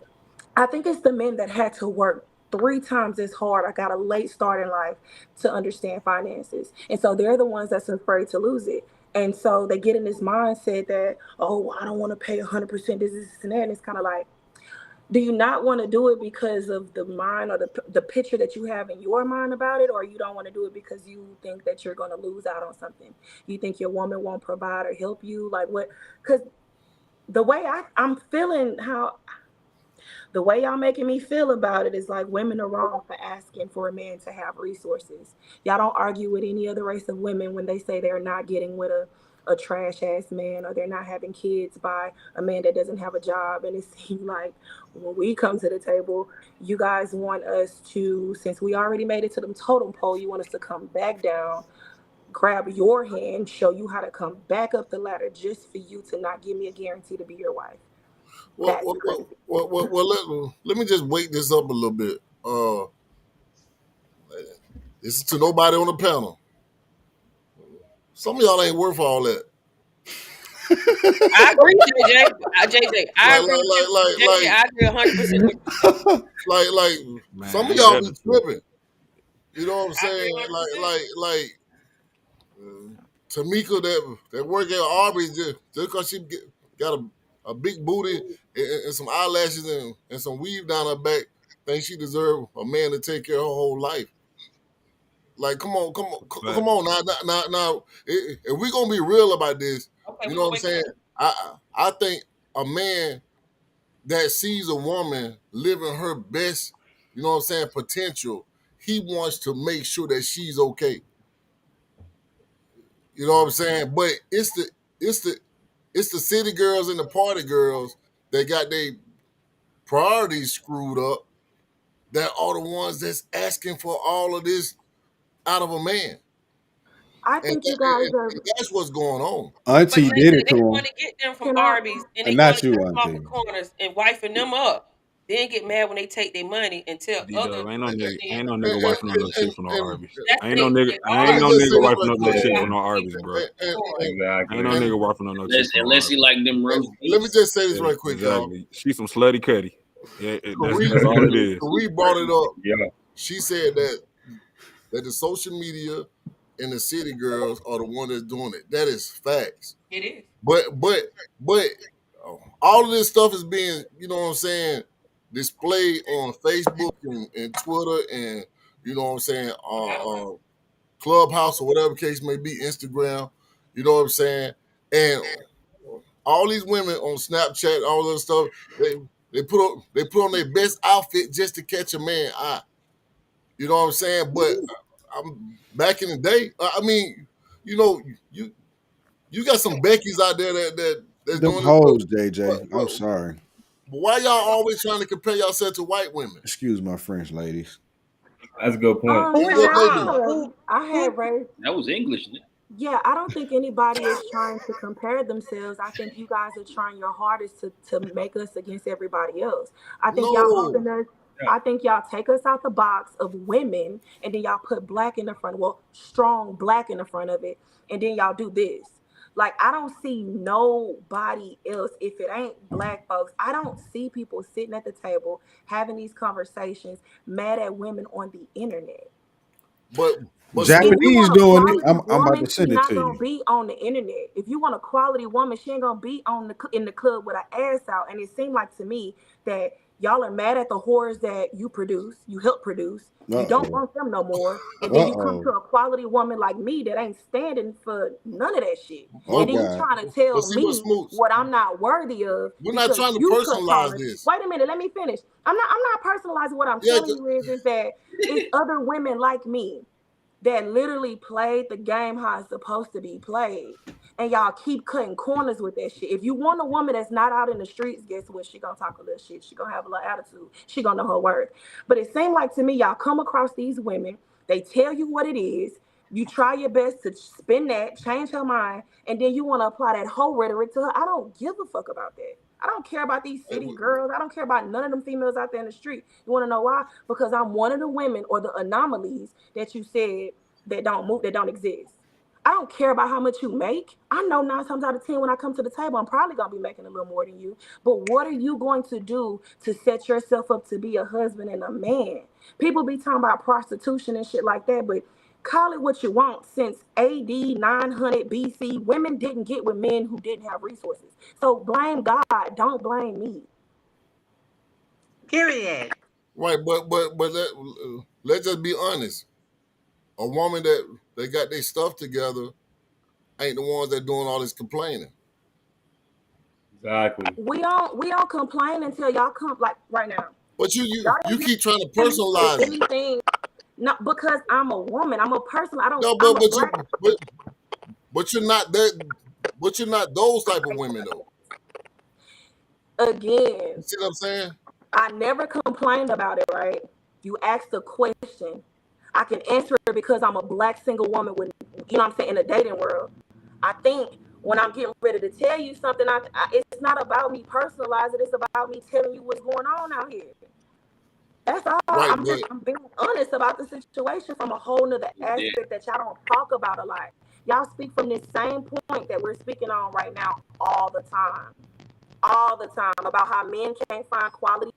I think it's the men that had to work 3 times as hard. I got a late start in life to understand finances. And so they're the ones that's afraid to lose it. And so they get in this mindset that, oh, I don't want to pay 100% this, and that. And it's kind of like, do you not want to do it because of the mind or the picture that you have in your mind about it? Or you don't want to do it because you think that you're going to lose out on something? You think your woman won't provide or help you? Like, what? Because the way I'm feeling, the way y'all making me feel about it is like women are wrong for asking for a man to have resources. Y'all don't argue with any other race of women when they say they're not getting with a trash ass man, or they're not having kids by a man that doesn't have a job. And it seems like when we come to the table, you guys want us to, since we already made it to the totem pole, you want us to come back down, grab your hand, show you how to come back up the ladder just for you to not give me a guarantee to be your wife. Let me just wake this up a little bit. This is to nobody on the panel. Some of y'all ain't worth all that. I agree, JJ. I agree with you. JJ, I agree 100% with you. Like some of y'all be tripping. You know what I'm saying? Like Tamika that work at Arby's just because she got a big booty and some eyelashes and some weave down her back, think she deserve a man to take care of her whole life. Like, come on now. If we're gonna be real about this, Okay, you know what I'm saying? I think a man that sees a woman living her best, you know what I'm saying, potential, he wants to make sure that she's okay. You know what I'm saying? But it's the city girls and the party girls that got their priorities screwed up, that are the ones that's asking for all of this out of a man. I And, think you guys are. and that's what's going on. But Auntie did it they to want him, to get them from Can I? Arby's, and they and going not to you, cut them off Auntie. the corners and wifing them up. Then get mad when they take their money and tell other D-Dub, ain't no nigga, men. ain't no nigga wiping on no shit from no and Arby's. That's Ain't no nigga, let ain't me no just say nigga this wiping right on no quick, shit y'all. from no Arby's, bro. Exactly. Ain't no nigga wiping on no shit Unless, from no unless he Arby's. like them roast Let me beefs. just say this Yeah, right quick, y'all. exactly. She some slutty cutty. Yeah, that's Kareem, all it is. Kareem brought it up. Yeah. She said that the social media and the city girls are the one that's doing it. That is facts. It is. But all of this stuff is being, you know what I'm saying, displayed on Facebook and Twitter and, you know what I'm saying, Clubhouse or whatever case may be, Instagram, you know what I'm saying? And all these women on Snapchat, all that stuff, they put on their best outfit just to catch a man eye. You know what I'm saying? But I'm back in the day, I mean, you know, you got some Beckys out there that's Them doing this hoes, stuff. JJ. I'm sorry. But why y'all always trying to compare yourself to white women? Excuse my French, ladies. That's a good point. Who is What they y'all? do? I had raised. That was English. Nigga. Yeah, I don't think anybody is trying to compare themselves. I think you guys are trying your hardest to make us against everybody else. I think y'all No. open us. I think y'all take us out the box of women, and then y'all put black in the front. Well, strong black in the front of it, and then y'all do this. Like, I don't see nobody else if it ain't black folks. I don't see people sitting at the table having these conversations, mad at women on the internet. But If you Japanese want a doing it. quality I'm about woman, to she send it not to gonna you. be on the internet. If you want a quality woman, she ain't gonna be on in the club with her ass out. And it seemed like to me that y'all are mad at the whores that you produce, you help produce. You don't Uh-oh. want them no more. And then you come to Uh-oh. a quality woman like me that ain't standing for none of that shit. Oh, And then you God. trying to but tell see what me Smoots. what I'm not worthy of We're not because trying to you cut personalize corners. this. Wait a minute, let me finish. I'm not personalizing. What I'm Yeah, telling you is that it's other women like me that literally played the game how it's supposed to be played. And y'all keep cutting corners with that shit. If you want a woman that's not out in the streets, guess what? She gonna talk a little shit. She gonna have a little attitude. She gonna know her worth. But it seemed like to me, y'all come across these women, they tell you what it is. You try your best to spin that, change her mind, and then you want to apply that whole rhetoric to her. I don't give a fuck about that. I don't care about these city girls. I don't care about none of them females out there in the street. You want to know why? Because I'm one of the women or the anomalies that you said that don't move, that don't exist. I don't care about how much you make. I know 9 times out of 10 when I come to the table, I'm probably gonna be making a little more than you. But what are you going to do to set yourself up to be a husband and a man? People be talking about prostitution and shit like that, but call it what you want. Since AD 900 BC, women didn't get with men who didn't have resources. So blame God, don't blame me. Period. Right, but let's just be honest. A woman that got their stuff together ain't the ones that doing all this complaining. Exactly. We don't complain until y'all come like right now. But you Y'all you didn't keep trying to hear me say personalize it. anything. Not because I'm a woman. I'm a person. No, I'm a but black. you're not that. But you're not those type of women though. Again, You see what I'm saying? I never complained about it, right? You asked a question. I can answer it because I'm a black single woman with, you know what I'm saying, in the dating world. I think when I'm getting ready to tell you something, it's not about me personalizing. It's about me telling you what's going on out here. That's all. Right, I'm being honest about the situation from a whole nother aspect that y'all don't talk about a lot. Y'all speak from this same point that we're speaking on right now all the time about how men can't find quality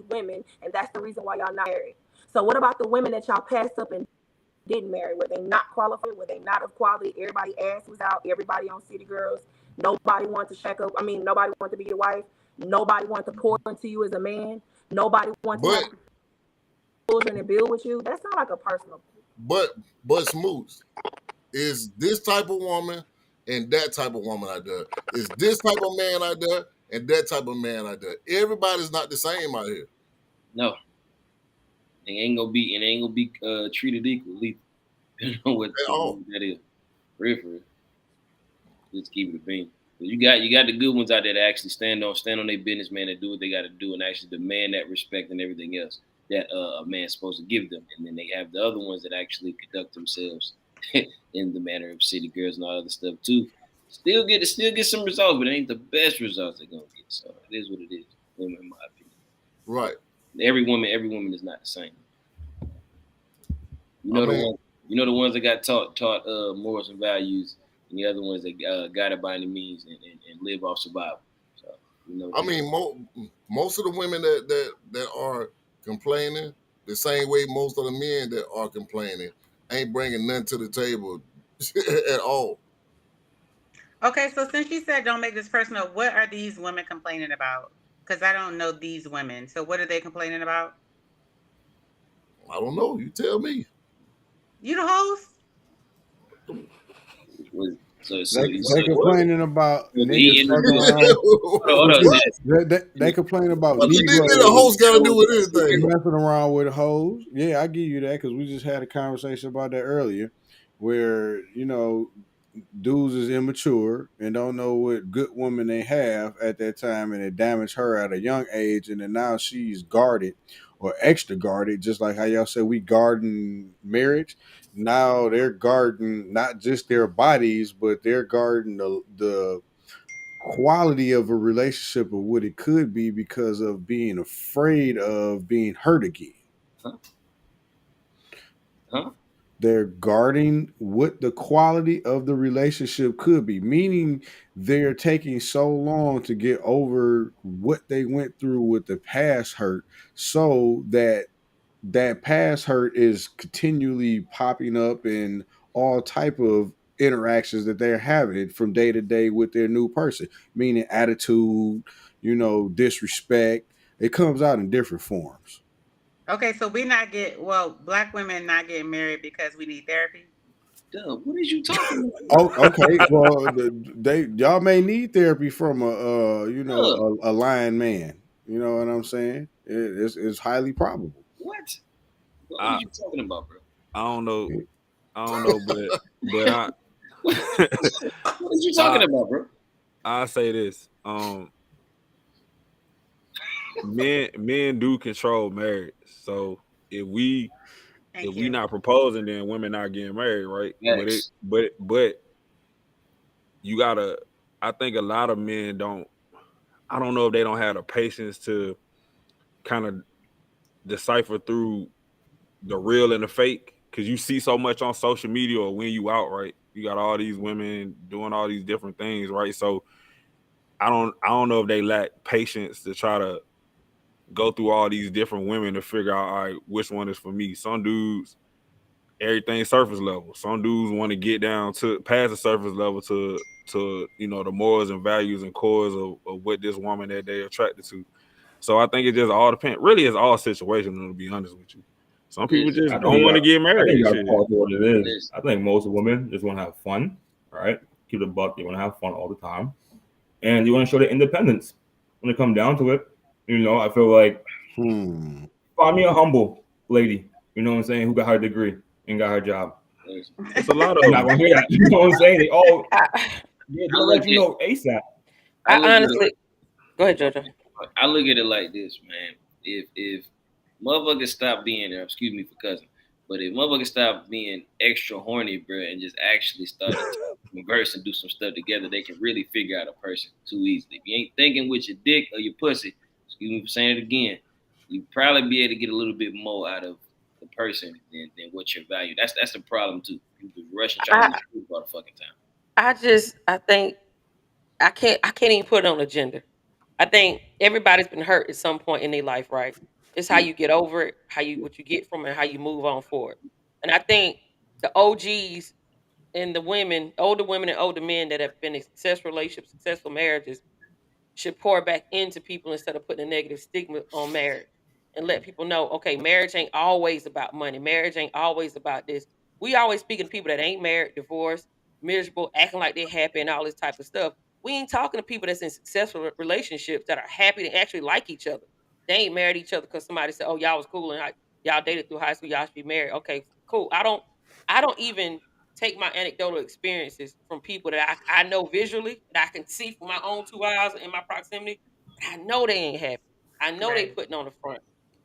women, and that's the reason why y'all not married. So what about the women that y'all passed up and didn't marry? Were they not qualified? Were they not of quality? Everybody ass was out. Everybody on City Girls. Nobody wanted to check up. I mean, nobody wanted to be your wife. Nobody wanted to pour into you as a man. Nobody wanted to have children and build with you. That's not like a personal. but Smooth is this type of woman and that type of woman out there. Is this type of man out there and that type of man out there. Everybody's not the same out here. No, they ain't gonna be treated equally. You know what that is. For real. Just keep it a bean. You got the good ones out there that actually stand on their business, man, and do what they got to do, and actually demand that respect and everything else that a man's supposed to give them. And then they have the other ones that actually conduct themselves in the manner of city girls and all other stuff too. Still get some results, but it ain't the best results they're gonna get. So it is what it is, in my opinion. Right. Every woman is not the same. You I know the mean- one, you know the ones that got taught morals and values, and the other ones that got it by any means and live off survival. So you know. I mean, most of the women that are complaining the same way most of the men that are complaining ain't bringing nothing to the table at all. Okay, so since you said don't make this personal, what are these women complaining about? Because I don't know these women. So what are they complaining about? I don't know. You tell me. You the host? They complaining about niggas fucking around. Hold on. They complain about What the Negroes host got to do with anything? messing around with hoes. Yeah, I give you that because we just had a conversation about that earlier, where dudes is immature and don't know what good woman they have at that time, and it damaged her at a young age, and then now she's guarded or extra guarded, just like how y'all said we guarding marriage. Now they're guarding not just their bodies, but they're guarding the quality of a relationship or what it could be because of being afraid of being hurt again. Huh? They're guarding what the quality of the relationship could be, meaning they're taking so long to get over what they went through with the past hurt, so that past hurt is continually popping up in all type of interactions that they're having from day to day with their new person, meaning attitude, disrespect. It comes out in different forms. Okay, so black women not getting married because we need therapy. Duh, what is you talking about? Oh, okay. Well, y'all may need therapy from a lying man. You know what I'm saying? It's highly probable. What? What are you talking about, bro? I don't know, but I. What are you talking about, bro? I say this: men do control marriage. So if we not proposing, then women not getting married, right? Yes. But you gotta. I think a lot of men don't. I don't know if they don't have the patience to kind of decipher through the real and the fake, because you see so much on social media or when you out, right? You got all these women doing all these different things, right? So I don't know if they lack patience to try to go through all these different women to figure out, all right, which one is for me. Some dudes, everything surface level. Some dudes want to get down to past the surface level to the morals and values and cores of what this woman that they're attracted to. So I think it just all depends. Really, it's all situational, to be honest with you. Some people just don't want to get married. I think and that's shit. part of what it is. I think most women just want to have fun, right? Keep it a buck. They want to have fun all the time, and you want to show their independence. When it comes down to it, I feel like find me a humble lady. You know what I'm saying? Who got her degree and got her job. It's a lot of I'm not gonna hear that. You know what I'm saying? They all they'll let you know ASAP. I honestly, go ahead, JoJo. I look at it like this, man. If motherfuckers stop being there, excuse me for cussing, but if motherfuckers stop being extra horny, bro, and just actually start to converse and do some stuff together, they can really figure out a person too easily. If you ain't thinking with your dick or your pussy, excuse me for saying it again, you probably be able to get a little bit more out of the person than what your value. That's the problem too. People rushing trying to do all the fucking time. I think I can't even put it on a gender. I think everybody's been hurt at some point in their life, right? It's how you get over it, what you get from it, how you move on forward. And I think the OGs and the older women and older men that have been in successful relationships, successful marriages, should pour back into people instead of putting a negative stigma on marriage and let people know, okay, marriage ain't always about money. Marriage ain't always about this. We always speaking to people that ain't married, divorced, miserable, acting like they're happy and all this type of stuff. We ain't talking to people that's in successful relationships that are happy and actually like each other. They ain't married each other because somebody said, "Oh, y'all was cool and y'all dated through high school. Y'all should be married." Okay, cool. I don't even take my anecdotal experiences from people that I know visually, that I can see from my own 2 eyes in my proximity. But I know they ain't happy. I know they putting on the front.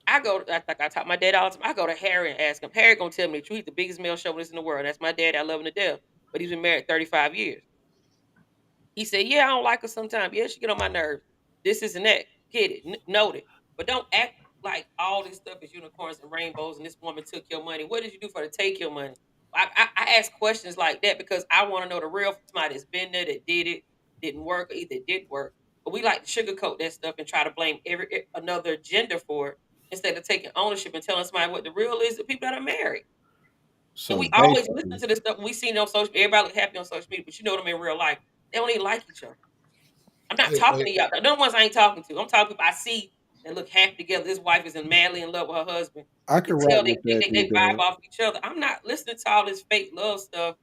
I taught my dad all the time. I go to Harry and ask him. Harry gonna tell me the truth. He's the biggest male chauvinist in the world. That's my dad. I love him to death. But he's been married 35 years. He said, "Yeah, I don't like her sometimes. Yeah, she get on my nerves. This and that. Get it, note it. But don't act like all this stuff is unicorns and rainbows. And this woman took your money. What did you do for her to take your money?" I ask questions like that because I want to know the real from somebody that's been there, that did it, didn't work, or either it did work. But we like to sugarcoat that stuff and try to blame another gender for it instead of taking ownership and telling somebody what the real is. The people that are married. And So we always basically, listen to this stuff. We see it on social media. Everybody look happy on social media, but you know them in real life. They don't even like each other. I'm not Hey, talking hey, to y'all. The ones I ain't talking to. I'm talking to people I see that look happy together. This wife is madly in love with her husband. I You can can rock tell with that they vibe because off each other. I'm not listening to all this fake love stuff.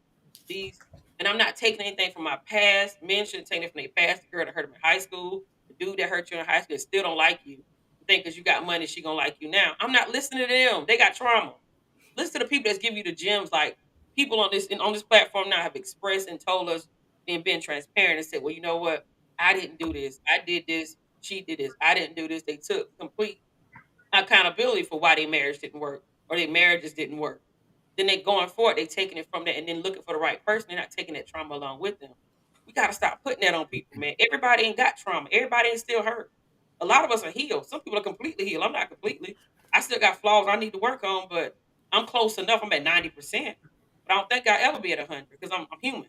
These and I'm not taking anything from my past. Men shouldn't take anything from their past. The girl that hurt them in high school, the dude that hurt you in high school, that still don't like you. You think because you got money, she gonna like you now. I'm not listening to them. They got trauma. Listen to the people that's giving you the gems. Like people on this platform now have expressed and told us and been transparent and said, "Well, you know what? I didn't do this. I did this. She did this. I didn't do this." They took complete accountability for why their marriage didn't work or their marriages didn't work. Then they going forward, they taking it from that and then looking for the right person. They're not taking that trauma along with them. We got to stop putting that on people, man. Everybody ain't got trauma. Everybody ain't still hurt. A lot of us are healed. Some people are completely healed. I'm not completely. I still got flaws I need to work on, but I'm close enough. I'm at 90%. But I don't think I'll ever be at 100 because I'm human.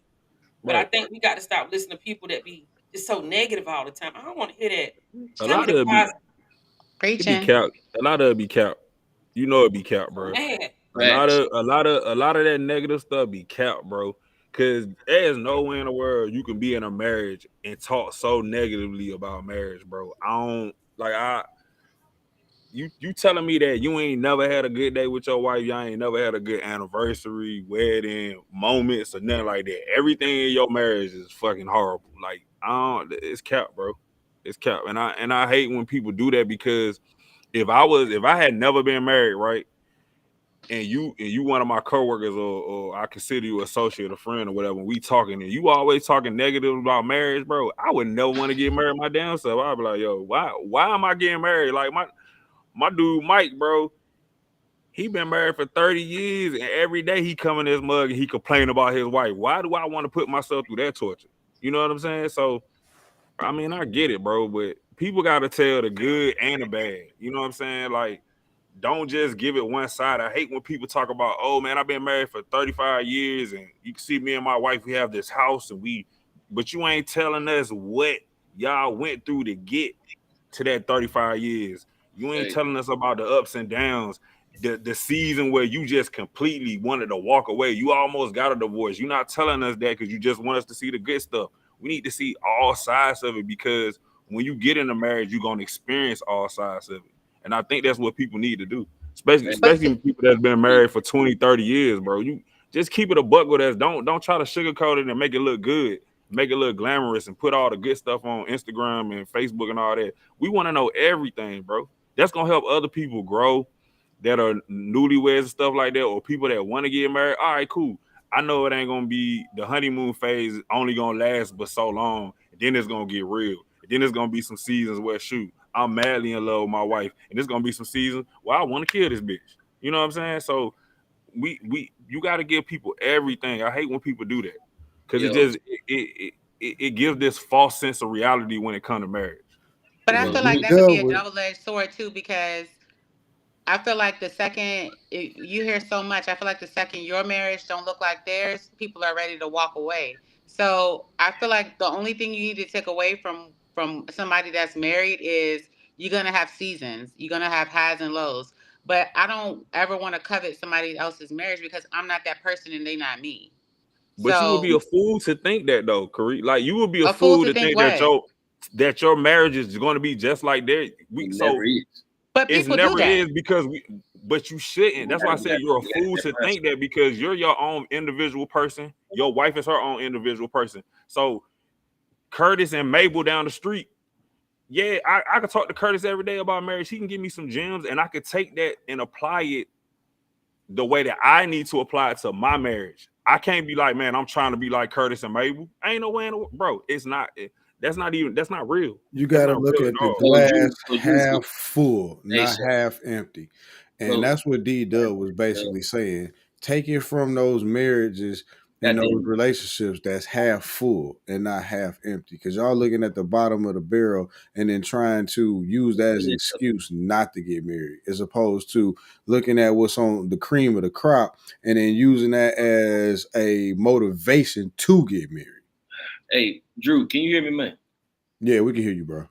But I Right. think we got to stop listening to people that be just so negative all the time. I don't want to hear that. A Tell me lot the of positive. it be Preaching. cap. A lot of it be cap. You know it be cap, I'm bro. mad. Facts. A lot of that negative stuff be cap, bro. Cause there's no way in the world you can be in a marriage and talk so negatively about marriage, bro. I don't like you telling me that you ain't never had a good day with your wife, y'all ain't never had a good anniversary, wedding, moments, or nothing like that. Everything in your marriage is fucking horrible. Like it's cap, bro. It's cap. And I hate when people do that because if I had never been married, right? And you one of my coworkers or I consider you associate, a friend or whatever, we talking and you always talking negative about marriage, bro. I would never want to get married my damn self. I'd be like, yo, why am I getting married? Like my dude Mike, bro, he been married for 30 years and every day he come in his mug and he complain about his wife. Why do I want to put myself through that torture? You know what I'm saying? So I mean, I get it, bro, but people gotta tell the good and the bad. You know what I'm saying? Like, don't just give it one side. I hate when people talk about, oh man, I've been married for 35 years, and you can see me and my wife, we have this house, but you ain't telling us what y'all went through to get to that 35 years. You ain't Hey, telling us about the ups and downs, the season where you just completely wanted to walk away. You almost got a divorce. You're not telling us that because you just want us to see the good stuff. We need to see all sides of it because when you get in a marriage, you're gonna experience all sides of it. And I think that's what people need to do. Especially hey, But especially people that's been hey, married for 20, 30 years, bro. You just keep it a buck with us. Don't try to sugarcoat it and make it look good, make it look glamorous and put all the good stuff on Instagram and Facebook and all that. We want to know everything, bro. That's gonna help other people grow that are newlyweds and stuff like that, or people that want to get married. All right, cool. I know it ain't gonna be the honeymoon phase only gonna last but so long. And then it's gonna get real. And then it's gonna be some seasons where shoot, I'm madly in love with my wife, and there's gonna be some seasons where I want to kill this bitch. You know what I'm saying? So you got to give people everything. I hate when people do that because it yo, just it gives this false sense of reality when it comes to marriage. but You I yo, know. feel let like me, that could be good a with double-edged sword too, because I feel like you hear so much, I feel like the second your marriage don't look like theirs, people are ready to walk away. So I feel like the only thing you need to take away from somebody that's married is you're gonna have seasons, you're gonna have highs and lows. But I don't ever want to covet somebody else's marriage because I'm not that person and they not me. But you would be So a fool to think that though, Kareem. Like you would be a a fool fool to to think think what? that your marriage is going to be just like that. it never So is. But it's people do never that. is because but you shouldn't. That's why I said you're a You got fool that to mindset. think that because you're your own individual person. Your wife is her own individual person. So Curtis and Mabel down the street, yeah, I could talk to Curtis every day about marriage. He can give me some gems, and I could take that and apply it the way that I need to apply it to my marriage. I can't be like, man, I'm trying to be like Curtis and Mabel. Ain't no way in the world, bro. It's not. That's not real. You That's got to not look real at at the all. glass So half full, Hey, not so- half empty. And so- that's what D Dub was basically saying. Take it from those marriages and Goddamn. those relationships that's half full and not half empty. Because y'all looking at the bottom of the barrel and then trying to use that as an excuse not to get married, as opposed to looking at what's on the cream of the crop and then using that as a motivation to get married. Hey, Drew, can you hear me, man? Yeah, we can hear you, bro.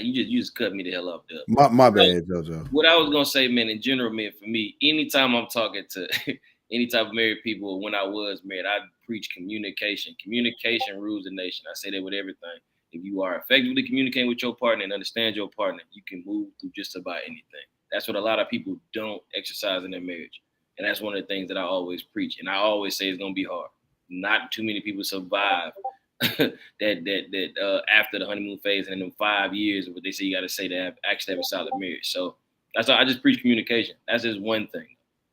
You just cut me the hell off there. My bad, JoJo. What I was gonna say, man, in general, man, for me, anytime I'm talking to any type of married people, when I was married, I preach communication. Communication rules the nation. I say that with everything. If you are effectively communicating with your partner and understand your partner, you can move through just about anything. That's what a lot of people don't exercise in their marriage. And that's one of the things that I always preach. And I always say it's gonna be hard. Not too many people survive that after the honeymoon phase and in 5 years, what they say you got to say to actually have a solid marriage. So that's why I just preach communication. That's just one thing.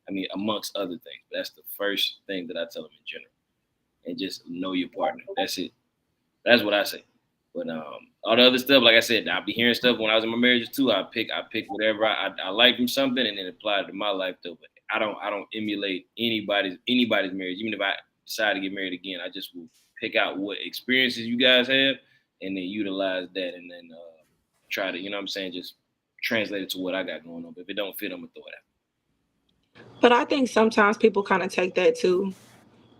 I mean, amongst other things, but that's the first thing that I tell them in general. And just know your partner. That's it. That's what I say. But all the other stuff, like I said, I'll be hearing stuff when I was in my marriages too. I pick whatever I like from something and then apply it to my life though. But I don't emulate anybody's marriage. Even if I decide to get married again, I just will pick out what experiences you guys have and then utilize that and then try to, you know what I'm saying, just translate it to what I got going on. But if it don't fit, I'm gonna throw it out. But I think sometimes people kind of take that too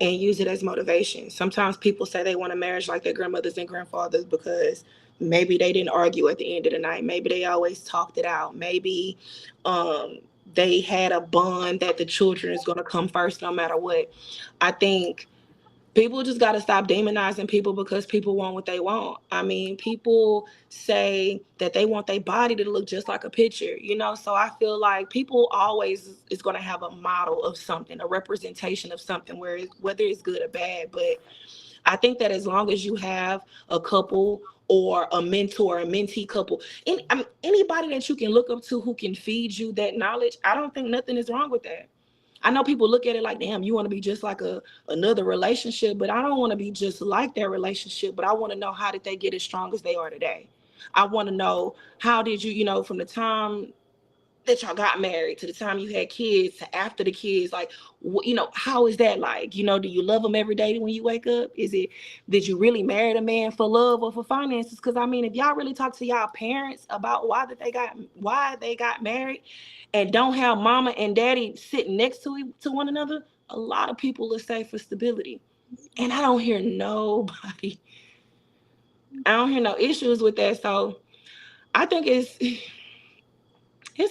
and use it as motivation. Sometimes people say they want a marriage like their grandmothers and grandfathers because maybe they didn't argue at the end of the night. Maybe they always talked it out. Maybe they had a bond that the children is going to come first no matter what. I think people just got to stop demonizing people because people want what they want. I mean, people say that they want their body to look just like a picture, you know? So I feel like people always is going to have a model of something, a representation of something, whether it's good or bad. But I think that as long as you have a couple or a mentor, a mentee couple, anybody that you can look up to who can feed you that knowledge, I don't think nothing is wrong with that. I know people look at it like, damn, you want to be just like another relationship, but I don't want to be just like their relationship, but I want to know how did they get as strong as they are today. I want to know how did you, from the time that y'all got married to the time you had kids to after the kids, like, how is that like? Do you love them every day when you wake up? Did you really marry a man for love or for finances? Because I mean, if y'all really talk to y'all parents about why they got married and don't have mama and daddy sitting next to one another, a lot of people will say for stability. And I don't hear no issues with that. So I think it's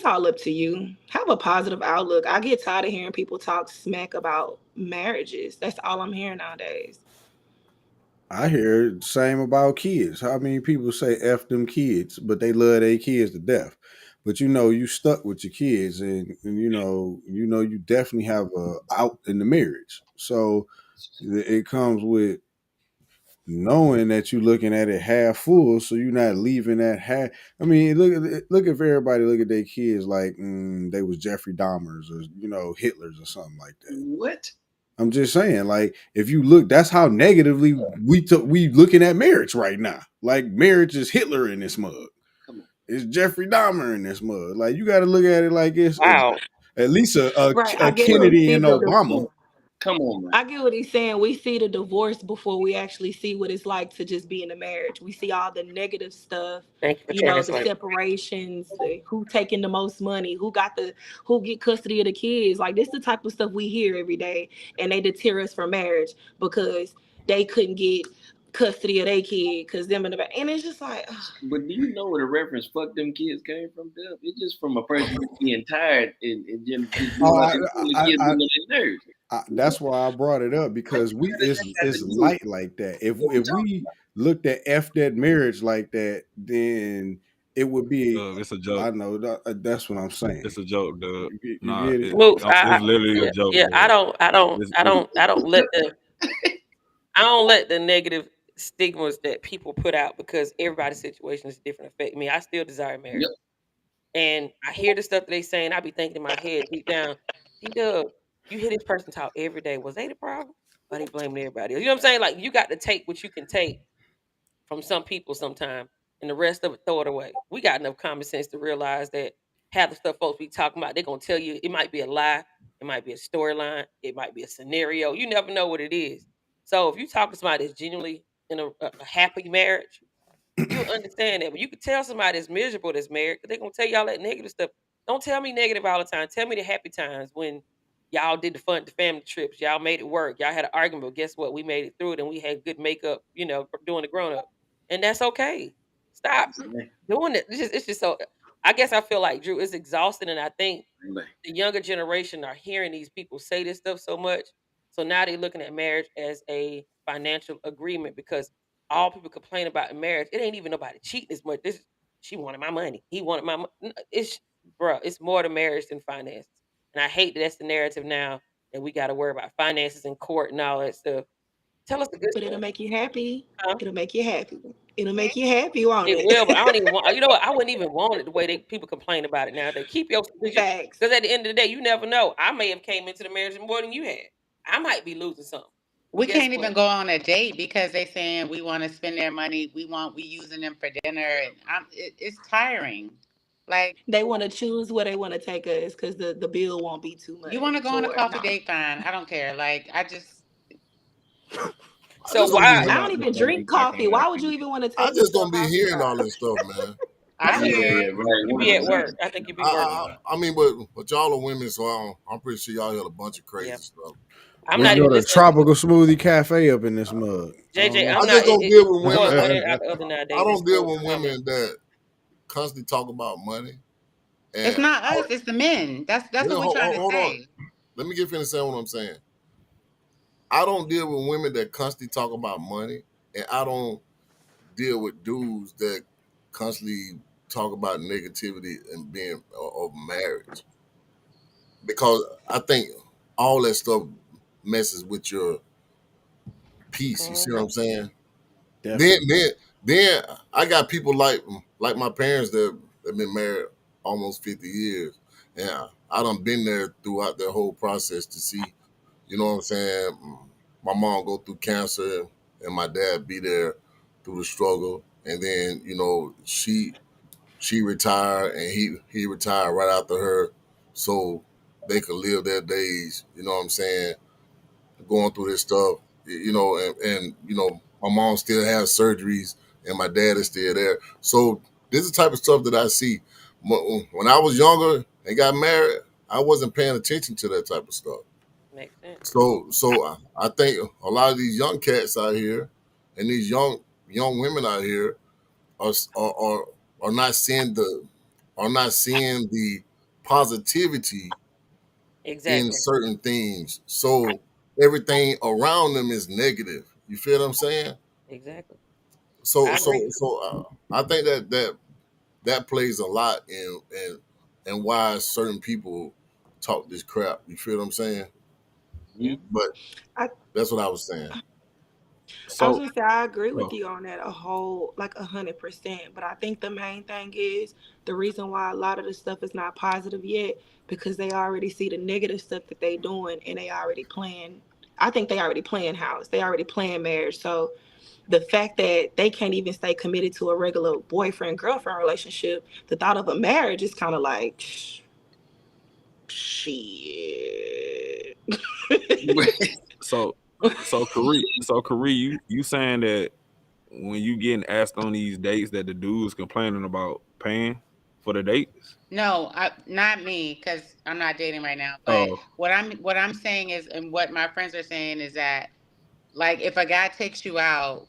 all up to you. Have a positive outlook. I get tired of hearing people talk smack about marriages. That's all I'm hearing nowadays. I hear the same about kids. How many people say F them kids, but they love their kids to death? But you stuck with your kids and you definitely have a out in the marriage. So it comes with knowing that you're looking at it half full, so you're not leaving that half. I mean, look if everybody look at their kids like they was Jeffrey Dahmers or Hitlers or something like that. What? I'm just saying, like, if you look, that's how negatively we looking at marriage right now. Like, marriage is Hitler in this mug. It's Jeffrey Dahmer in this mug. Like, you got to look at it like it's at least a Kennedy and Obama. Come on, man. I get what he's saying. We see the divorce before we actually see what it's like to just be in a marriage. We see all the negative stuff, the separations, who taking the most money, who get custody of the kids. Like, this is the type of stuff we hear every day, and they deter us from marriage because they couldn't get custody of their kid because them in the back. And it's just like, ugh. But do you know where the reference "fuck them kids" came from, Deb? It's just from a person being tired and just that's why I brought it up, because it's light like that. If we looked at F that marriage like that, then it would be. It's a joke. I know that's what I'm saying. It's a joke, dude. It's literally a joke. Yeah, bro. I don't let the negative stigmas that people put out, because everybody's situation is different, affect me. I still desire marriage. Yep. And I hear the stuff that they saying, I be thinking in my head deep down, D-Dub, you hear this person talk every day. Was they the problem? Or they blaming everybody else? You know what I'm saying? Like, you got to take what you can take from some people sometime, and the rest of it throw it away. We got enough common sense to realize that half the stuff folks be talking about, they're gonna tell you it might be a lie, it might be a storyline, it might be a scenario. You never know what it is. So if you talk to somebody that's genuinely in a happy marriage, you'll understand that. But you can tell somebody that's miserable that's married, because they're gonna tell you all that negative stuff. Don't tell me negative all the time. Tell me the happy times when y'all did the family trips, y'all made it work, y'all had an argument, but guess what? We made it through it and we had good makeup, doing the grown up. And that's okay. Stop doing it. It's just so I guess I feel like Drew, it's exhausting, and I think the younger generation are hearing these people say this stuff so much. So now they're looking at marriage as a financial agreement, because all people complain about in marriage, it ain't even nobody cheating as much. This She wanted my money. He wanted my money. It's more to marriage than finances. And I hate that that's the narrative now, that we got to worry about finances in court and all that stuff. Tell us the good But it'll stuff. make you happy. Huh? It'll make you happy. It'll make you happy, won't It will, but I it? don't even want. You know what? I wouldn't even want it the way people complain about it now. They keep your Facts. because at the end of the day, you never know. I may have came into the marriage more than you had. I might be losing something. But We guess can't even what? go on a date because they saying we want to spend their money. We using them for dinner, and it's tiring. Like, They want to choose where they want to take us because the bill won't be too you want to go much. on a Or coffee no. date, fine. I don't care. Like, I So just don't be why? I hearing. don't even drink coffee. Why would you even want to I take me just to a don't be coffee hearing shop? all this stuff, man. I Yeah, hear yeah, it. right. You be at work. I think you be working. I mean, but y'all are women, so I'm pretty sure y'all hear a bunch of crazy Yeah. stuff. I'm Let's not go even to listening. Tropical Smoothie Cafe up in this mug. I don't JJ, know. I'm I not. just don't deal with The boys women. wear that out the other I nowadays. It's don't deal so with common. women that constantly talk about money. It's And not us. It's the men. That's yeah, what we're trying to hold on. say. Let me get finished saying what I'm saying. I don't deal with women that constantly talk about money, and I don't deal with dudes that constantly talk about negativity and being of marriage, because I think all that stuff messes with your peace. You see what Hmm. I'm saying? Then, Definitely. then, then I got people like my parents that have been married almost 50 years, and I done been there throughout the whole process to see. You know what I'm saying? My mom go through cancer, and my dad be there through the struggle, and then she retired, and he retired right after her, so they could live their days. You know what I'm saying? Going through this stuff, and my mom still has surgeries, and my dad is still there. So this is the type of stuff that I see. When I was younger and got married, I wasn't paying attention to that type of stuff. Makes sense. So I think a lot of these young cats out here and these young women out here are are are, are not seeing the positivity in Exactly. certain things. So everything around them is negative. You feel what I'm saying? Exactly. So I agree. so so I think that plays a lot in why certain people talk this crap. You feel what I'm saying? Yeah. But I, that's what I was saying. I was So, gonna say I agree with oh, you on that a whole like 100%. But I think the main thing is the reason why a lot of the stuff is not positive yet because they already see the negative stuff that they doing and they already plan. I think they already plan house. They already plan marriage. So the fact that they can't even stay committed to a regular boyfriend girlfriend relationship, the thought of a marriage is kind of like shit. so, Kari, you saying that when you getting asked on these dates that the dude's complaining about paying for the dates? No, not me, because I'm not dating right now. But Oh, what I'm saying is, and what my friends are saying is that, like, if a guy takes you out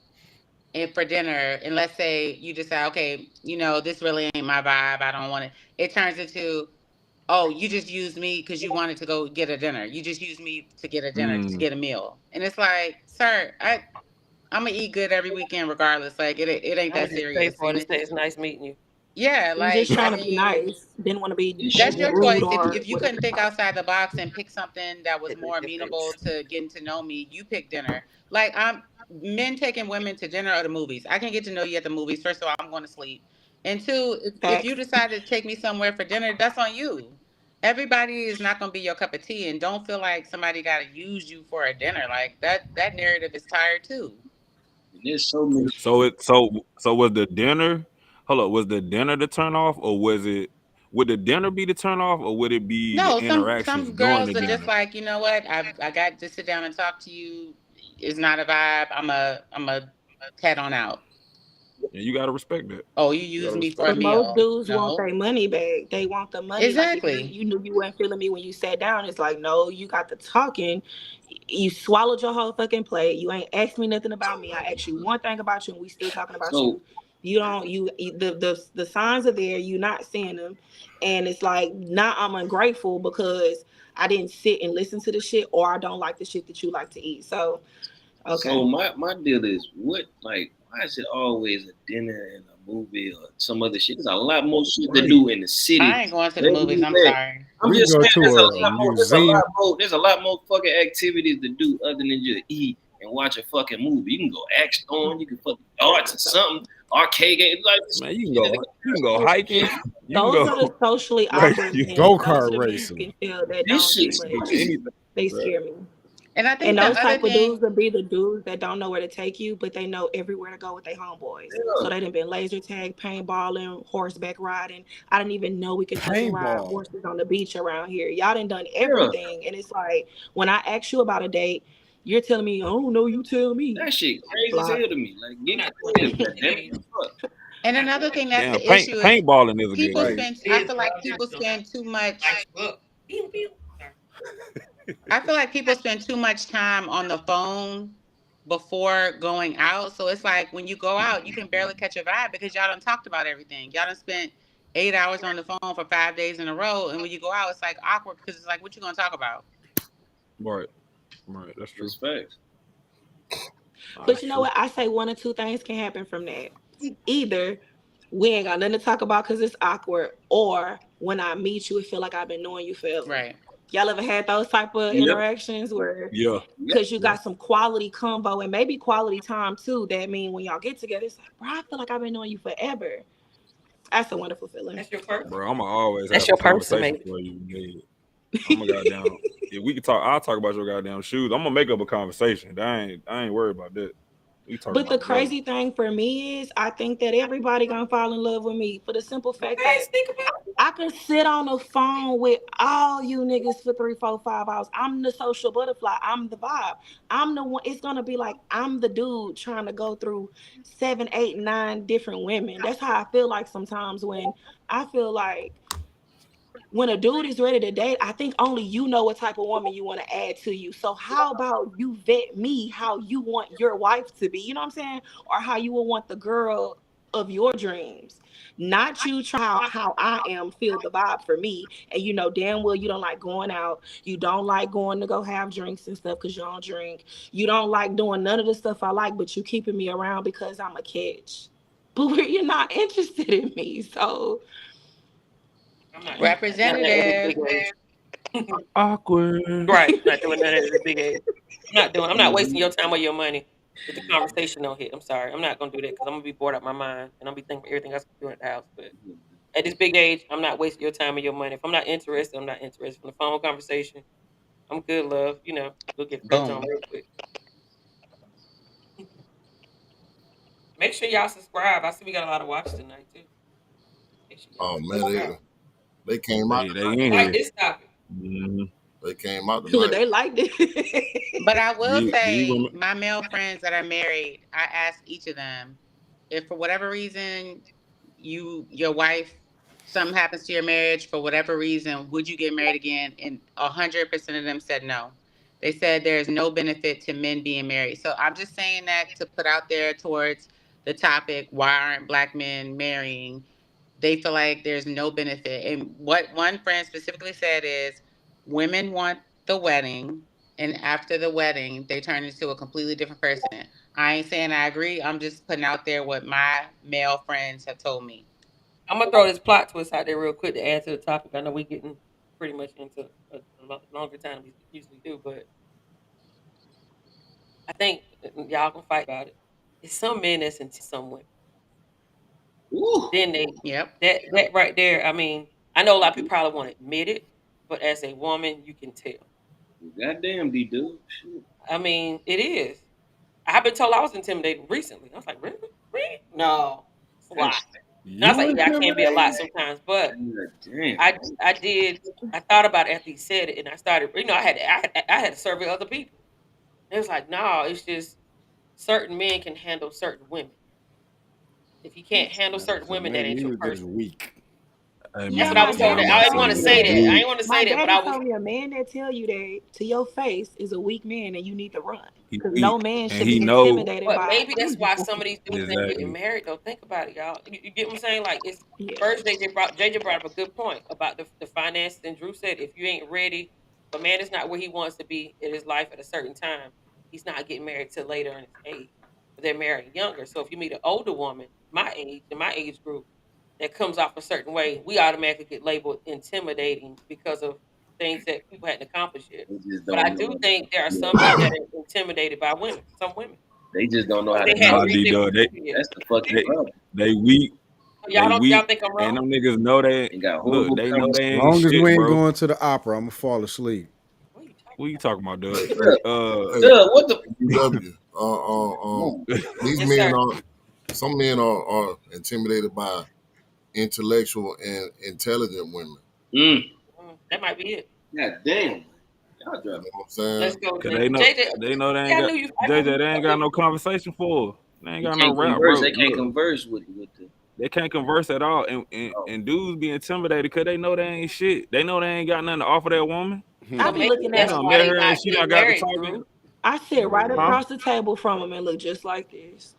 and for dinner, and let's say you decide, okay, this really ain't my vibe. I don't want it. It turns into, oh, you just used me because you wanted to go get a dinner. You just used me to get a dinner, to mm, get a meal. And it's like, sir, I'm gonna eat good every weekend regardless. Like, it ain't I'm that gonna just pay serious. for it and say it's nice meeting you. Yeah, You just like, I trying to be mean, nice. Didn't want to be that's your rude choice. If or if you whatever. couldn't think outside the box and pick something that was It's a more amenable difference. to getting to know me, you pick dinner. Like, I'm men taking women to dinner or the movies. I can get to know you at the movies. First of all, I'm going to sleep. And two, if you Facts. decide to take me somewhere for dinner, that's on you. Everybody is not going to be your cup of tea, and don't feel like somebody got to use you for a dinner. Like that narrative is tired too. There's so many. So was the dinner? Hold up, was the dinner the turn off, or would the dinner be the turn off, or would it be the No, interactions some during the girls are just dinner? like, you know what? I got to sit down and talk to you. It's not a vibe. I'm a head on out. And you gotta respect that. Oh, you You use gotta me for a respect But that. most meal? dudes want No, their money back. They want the money. Like if exactly. you knew you weren't feeling me when you sat down, it's like, no, you got the talking. You swallowed your whole fucking plate. You ain't asked me nothing about me. I asked you one thing about you, and we still talking about So you. You don't. The signs are there. You not seeing them, and it's like now I'm ungrateful because I didn't sit and listen to the shit, or I don't like the shit that you like to eat. So So okay. my deal is why is it always a dinner and a movie or some other shit? There's a lot more shit to do in the city. I ain't going to the Rather movies. than I'm that, sorry. I'm We can just go saying to a museum. there's a lot more fucking activities to do other than just eat and watch a fucking movie. You can go axe throwing, you can fucking darts or something, arcade games, like this Man, you can go shit. hiking. You can Those are go the socially like awkward you men. Go Those are kart the men you racing. can tell that This don't do shit can do much. crazy. anything, They bro. scare me. And I And think the those other type of dudes thing, will be the dudes that don't know where to take you, but they know everywhere to go with their homeboys. So Yeah. they done been laser tag, paintballing, horseback riding. I didn't even know we could fucking ride Paintball. horses on the beach around here. Y'all done Yeah. everything. And it's like when I ask you about a date, you're telling me, oh no, you tell me. That shit crazy as Block. hell to me. Like, I'm get not doing that creative, with goddammit. gays. Fuck. and another thing that's Damn, the issue is paintballing is a people good spend. It I is, feel but like I people just don't spend too much. like look. Pew. Sorry. I feel like people spend too much time on the phone before going out. So it's like when you go out, you can barely catch a vibe because y'all done talked about everything. Y'all done spent 8 hours on the phone for 5 days in a row, and when you go out, it's like awkward because it's like, what you gonna talk about? Right. Right. That's true. That's facts. Nah, But that's you know true. what? I say one or two things can happen from that. Either we ain't got nothing to talk about because it's awkward, or when I meet you, it feel like I've been knowing you forever. Right. Y'all ever had those type of Yep. interactions where Yeah. because you Yeah. got some quality combo and maybe quality time too? That mean when y'all get together, it's like, bro, I feel like I've been knowing you forever. That's a wonderful feeling. That's your person. Bro, I'ma always That's have your a person, conversation mate. for you, nigga. I'm a goddamn. If we could talk, I'll talk about your goddamn shoes. I'm gonna make up a conversation. I ain't worried about that. We talk But the about it together. crazy thing for me is I think that everybody gonna fall in love with me for the simple fact Guys, that think about it. I can sit on the phone with all you niggas for 3, 4, 5 hours. I'm the social butterfly. I'm the vibe. I'm the one. It's gonna be like I'm the dude trying to go through 7, 8, 9 different women. That's how I feel like sometimes when I feel like when a dude is ready to date, I think only you know what type of woman you want to add to you. So how about you vet me how you want your wife to be? You know what I'm saying? Or how you will want the girl of your dreams. Not you try how I am, feel the vibe for me. And you know damn well you don't like going out. You don't like going to go have drinks and stuff because you don't drink. You don't like doing none of the stuff I like, but you keeping me around because I'm a catch. But you're not interested in me. So I'm not Representative. Awkward. Right. I'm not doing none of this big age. I'm not wasting your time or your money if the conversation don't hit. I'm sorry. I'm not gonna do that because I'm gonna be bored out my mind and I'm gonna be thinking about everything else I'm doing at the house. But at this big age, I'm not wasting your time or your money. If I'm not interested, I'm not interested. From the phone conversation, I'm good, love. You know, we'll get friends on Boom. real quick. Make sure y'all subscribe. I see we got a lot of watch tonight too. Make sure y'all Oh man, subscribe. they came out They in tonight. Like here. this topic. Mhm. They came out tonight. they liked it. But I will These say, women. my male friends that are married, I ask each of them if for whatever reason your wife, something happens to your marriage for whatever reason, would you get married again? And 100% of them said no. They said there's no benefit to men being married. So I'm just saying that to put out there towards the topic, why aren't black men marrying? They feel like there's no benefit. And what one friend specifically said is women want the wedding, and after the wedding, they turn into a completely different person. I ain't saying I agree. I'm just putting out there what my male friends have told me. I'm gonna throw this plot twist out there real quick to add to the topic. I know we're getting pretty much into a longer time than we usually do, but I think y'all can fight about it. It's some men that's into some women. Ooh. Then they Yep. that right there. I mean, I know a lot of people probably won't admit it, but as a woman, you can tell. Goddamn, D dude. Shit. I mean, it is. I've been told I was intimidated recently. I was like, really? Really? No, it's a lot. And I was You like, yeah, I can't be a lot intimidated? sometimes, but Damn. I did. I thought about it after he said it, and I started. I had to survey other people. It was like, no, it's just certain men can handle certain women. If you can't handle certain So women, that maybe ain't he your was just person. weak. Hey That's Yeah, what I man, my was told. I'm daddy I about to didn't told want say to me say that that. that. I dude. didn't want to My say that, but daddy I was. told me a man that tell you that to your face is a weak man and you need to run. He Because no weak man and should he be know intimidated But by maybe a that's weak why some of woman. these dudes ain't getting exactly. married. Though, think about it, y'all. You get what I'm saying? Like, it's Yeah. first JJ brought up a good point about the finances, and Drew said if you ain't ready, if a man is not where he wants to be in his life at a certain time, he's not getting married till later in his age. But they're marrying younger. So if you meet an older woman, my age, in my age group, that comes off a certain way, we automatically get labeled intimidating because of things that people hadn't accomplished yet. They just But I don't do know. think there are Yeah. some men that are intimidated by women, some women, They just don't know because how to they hadn't Nah, handle reached D their Dub, potential yet. it. That's the fucking they problem. they weak, Y'all think I'm and wrong? them niggas know they They got look. horrible They know they As ain't long as conversation. we shit, ain't bro. going to the opera, I'm gonna fall asleep. What are you talking What you talking about, Dub? Hey, Duh, what the? DW. These Yes, men sir. are. Some men are intimidated by intellectual and intelligent women. That might be it. God damn. Y'all You know driving. what I'm saying? Let's go, Cause JJ. JJ, they know they yeah, ain't got I knew JJ. you They ain't felt got it. no conversation for. They ain't They got no can't rap, converse. bro. They can't Look, converse with the. they can't converse at all, Oh, and dudes be intimidated because they know they ain't shit. They know they ain't got nothing to offer that woman. I But be maybe looking You at that's him. done why met they her and not she getting done got to married, talking, Drew. I sit right huh? across the table from him and look just like this.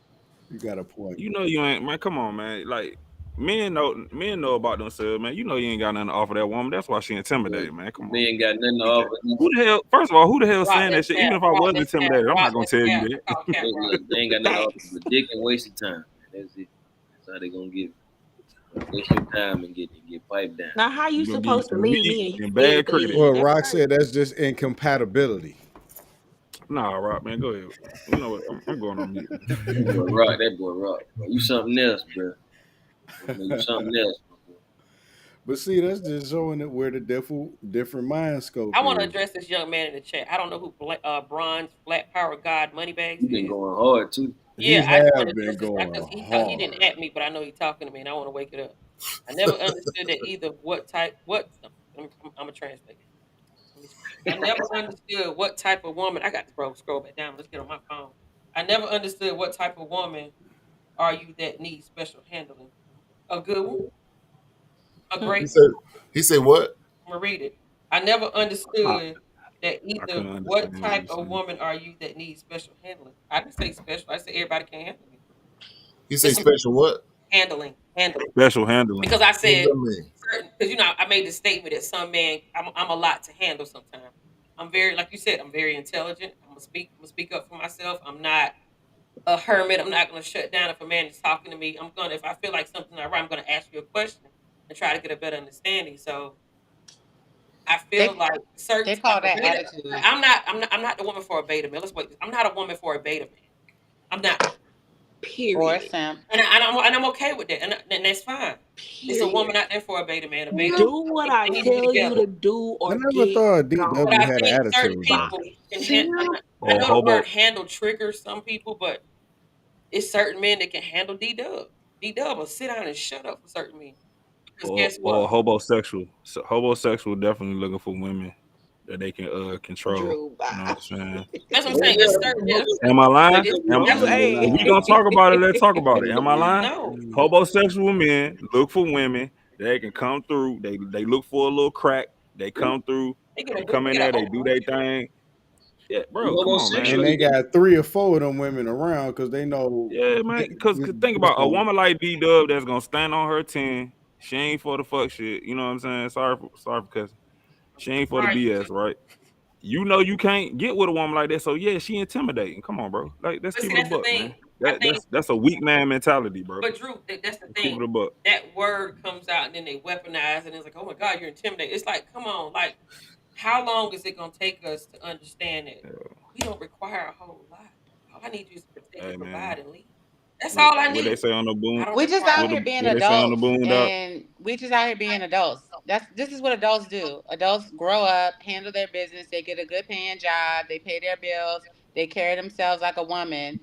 You got a point. You know you ain't, man. Come on, man. Like men know about themselves, man. You know you ain't got nothing to offer that woman. That's why she intimidated, man. Come they on. ain't got nothing to You can't. offer. Who the hell? First of all, who the hell Rock saying that that shit? cap. Even if I Rock was that cap. intimidated, I'm Rock not gonna that tell you cap. that. I call cap, Rock. They ain't got nothing to offer Thanks. but dick and wasted time. That's it. That's how they gonna get waste your time and get piped down. Now, how you You gonna give you supposed to some leave meat me and you and still bad credit. thin? Well, That's Rock crazy. said that's just incompatibility. Nah, Rock, man, go ahead. You know what? I'm going on mute. That boy rock. Bro. You something else, bro. You something else, bro. But see, that's just showing that where the different mind scope I want to is. address this young man in the chat. I don't know who Bronze Flat Power God Moneybags You been is. going hard too. Yeah, He I just want have to been address this going because he didn't hard. at me, but I know he's talking to me, and I want to wake it up. I never understood that either. I'm gonna translate. Let me I never understood what type of woman. I got to scroll back down. Let's get on my phone. I never understood what type of woman are you that needs special handling. A good one, a Hmm. He great said. He said what? one. I'm gonna read it. I never I, understood that I either. couldn't What understand what you type were of saying. woman are you that needs special handling? I didn't say special. I said everybody can handle me. He said It's special what? handling. Special handling. Because I What does said that mean? certain. Because I made the statement that some men, I'm a lot to handle sometimes. I'm very, like you said, I'm very intelligent. I'm gonna speak up for myself. I'm not a hermit. I'm not gonna shut down if a man is talking to me. If I feel like something's not right, I'm gonna ask you a question and try to get a better understanding. So I feel They like certain they like call a that beta. attitude I'm not the woman for a beta man. Let's wait. I'm not a woman for a beta man. I'm not, or a Period. simp. and I'm okay with that, and that's fine. It's a woman Period. out there for a beta man. A beta, Do what I they need to be tell you together. to do I or never get thought gone. But DW I had an think certain attitude Bye. though. people can I Or know the word hobo handle triggers some people, but it's certain men that can handle D-Dub. D-Dub will sit down and shut up for certain men. Because guess or what? homosexual. So homosexual definitely looking for women that they can control. Drew, You know bye. what I'm saying? That's what I'm saying. It's certain men. Yeah. Am I But lying? it's You, If hey. we gonna talk about it, let's talk about it. Am I lying? no. Homosexual men look for women they can come through. They look for a little crack. They come through. They come They in get there. an They open do their relationship. thing. Yeah, You bro. Come on, And man. homosexual, they you get got 3 or 4 of them women around because they know Yeah, man. Cause think what's about a going. woman like D Dub that's gonna stand on her 10. She ain't for the fuck shit. You know what I'm saying? Sorry for cussing. She ain't for the Right. BS, right? You know you can't get with a woman like that. So yeah, she intimidating. Come on, bro. Like let's But keep see, it a that's the buck, thing. man. I think, That's a weak man mentality, bro. but Drew, that's the Let's keep thing. it a buck. That word comes out and then they weaponize and it's like, oh my God, you're intimidated. It's like, come on, like, how long is it gonna take us to understand that we don't require a whole lot? All I need you is to protect Hey and man. provide and lead. That's all I What they need. say on the I boon don't We just require. out here being what they say on the adults, boondock? and we just out here being adults. This is what adults do. Adults grow up, handle their business. They get a good paying job. They pay their bills. They carry themselves like a woman.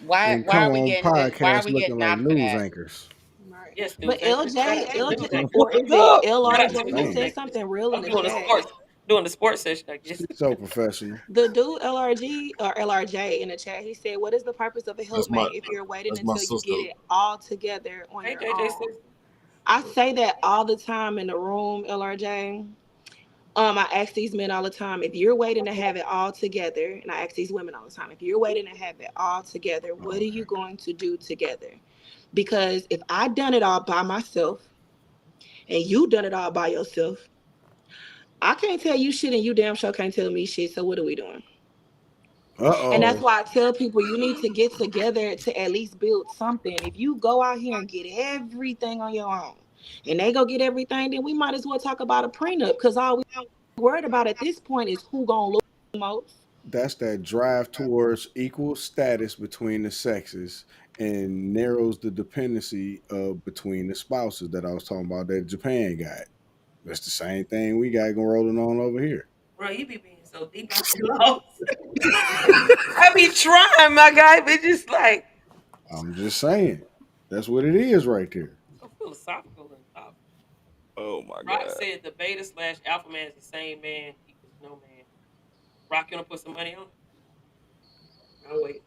Why And come are we on getting why are podcast we looking getting like knocked for news that? anchors. Right. Yes, But Tuesday. Shout out LJ, to LJ, Tuesday. or is What's up? it Shout out LRJ? to He Damn. said Tuesday. something real in I'm the doing the chat. sports session, I guess. So professional. The dude LRG or LRJ in the chat, he said, "What is the purpose of a That's my helpmate if you're waiting that's my until you sister. get it all together on Hey, your JJ own?" says, I say that all the time in the room, LRJ. I ask these men all the time, if you're waiting to have it all together, and I ask these women all the time, if you're waiting to have it all together, what are you going to do together? Because if I done it all by myself and you done it all by yourself, I can't tell you shit and you damn sure can't tell me shit. So what are we doing? And that's Uh-oh. why I tell people you need to get together to at least build something. If you go out here and get everything on your own and they go get everything, then we might as well talk about a prenup because all we worried about at this point is who gonna lose the most. That's that drive towards equal status between the sexes and narrows the dependency between the spouses that I was talking about that Japan got. That's the same thing we got going rolling on over here. bro, you be being so deep. I be lost. I be trying, my guy, but it's just like I'm just saying. That's what it is right there. so philosophical and thoughtful. Oh my Rock god. said the beta slash alpha man is the same man equals no man. Rock, you wanna put some money on it? I'll wait.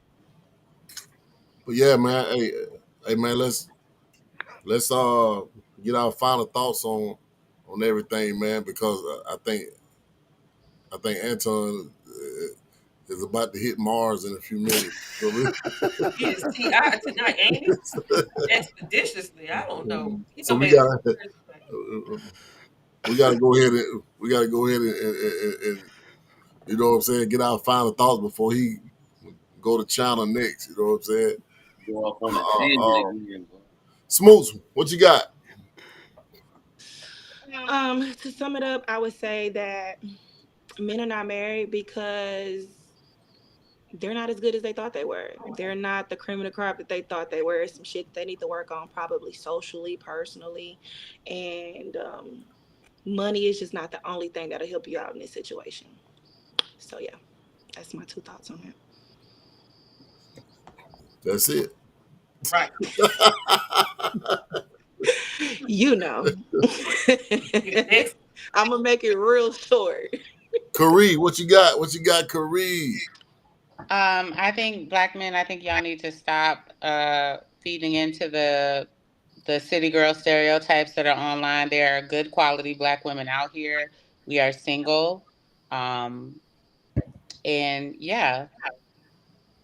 But yeah, man. Hey, man. Let's get our final thoughts on everything, man. Because I think Anton is about to hit Mars in a few minutes. So He is TI tonight, ain't he? Expeditiously. I don't know. He so done we made got it. we got to go ahead and you know what I'm saying, get our final thoughts before he go to China next. You know what I'm saying? Go off on a Uh, tangent again, bro. Smooth, what you got? To sum it up, I would say that men are not married because they're not as good as they thought they were. They're not the cream of the crop that they thought they were. Some shit they need to work on, probably socially, personally, and money is just not the only thing that'll help you out in this situation. So yeah, that's my 2 thoughts on it. That's it. Right. You know, Next. I'm gonna make it real short. Karee, what you got? What you got, Karee? I think black men, I think y'all need to stop feeding into the city girl stereotypes that are online. There are good quality black women out here. We are single. Um, and yeah,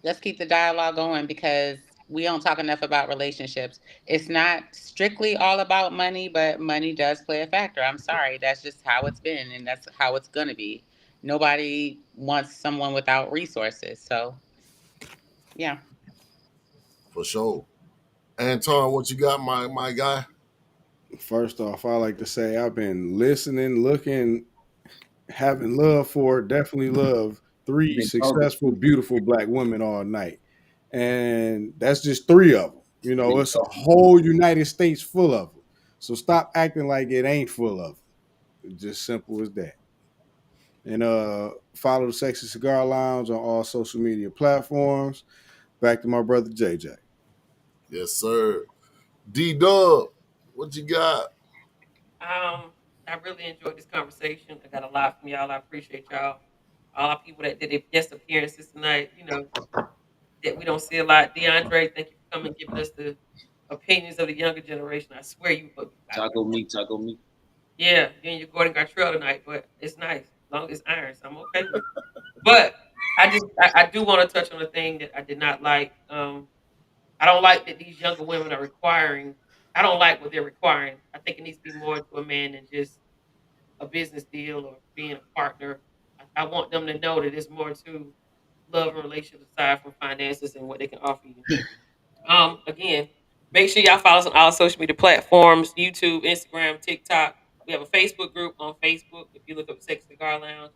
let's keep the dialogue going because we don't talk enough about relationships. It's not strictly all about money, but money does play a factor. I'm sorry. That's just how it's been and that's how it's going to be. Nobody wants someone without resources. So, yeah. For sure. Anton, what you got, my guy? First off, I like to say I've been listening, looking, having love for, definitely love You've 3 been talking. successful, beautiful black women all night. And that's just 3 of them. You You've know, been it's a talking. whole United States full of them. So stop acting like it ain't full of them. It's just simple as that. And follow the Sexy Cigar Lounge on all social media platforms. Back to my brother JJ. Yes, sir. D-Dub, what you got? I really enjoyed this conversation. I got a lot from y'all. I appreciate y'all. All our people that did their guest appearances tonight, that we don't see a lot. DeAndre, thank you for coming, giving us the opinions of the younger generation. I swear you put Taco meat. yeah, you and your Gordon Gartrell tonight, but it's nice. As long as it's iron, so I'm okay with it. But I do want to touch on the thing that I did not like. I don't like that these younger women are requiring. I don't like what they're requiring. I think it needs to be more to a man than just a business deal or being a partner. I want them to know that it's more to love and relationships aside from finances and what they can offer you. Again, make sure y'all follow us on all social media platforms: YouTube, Instagram, TikTok. We have a Facebook group on Facebook. If you look up Sex Cigar Lounge,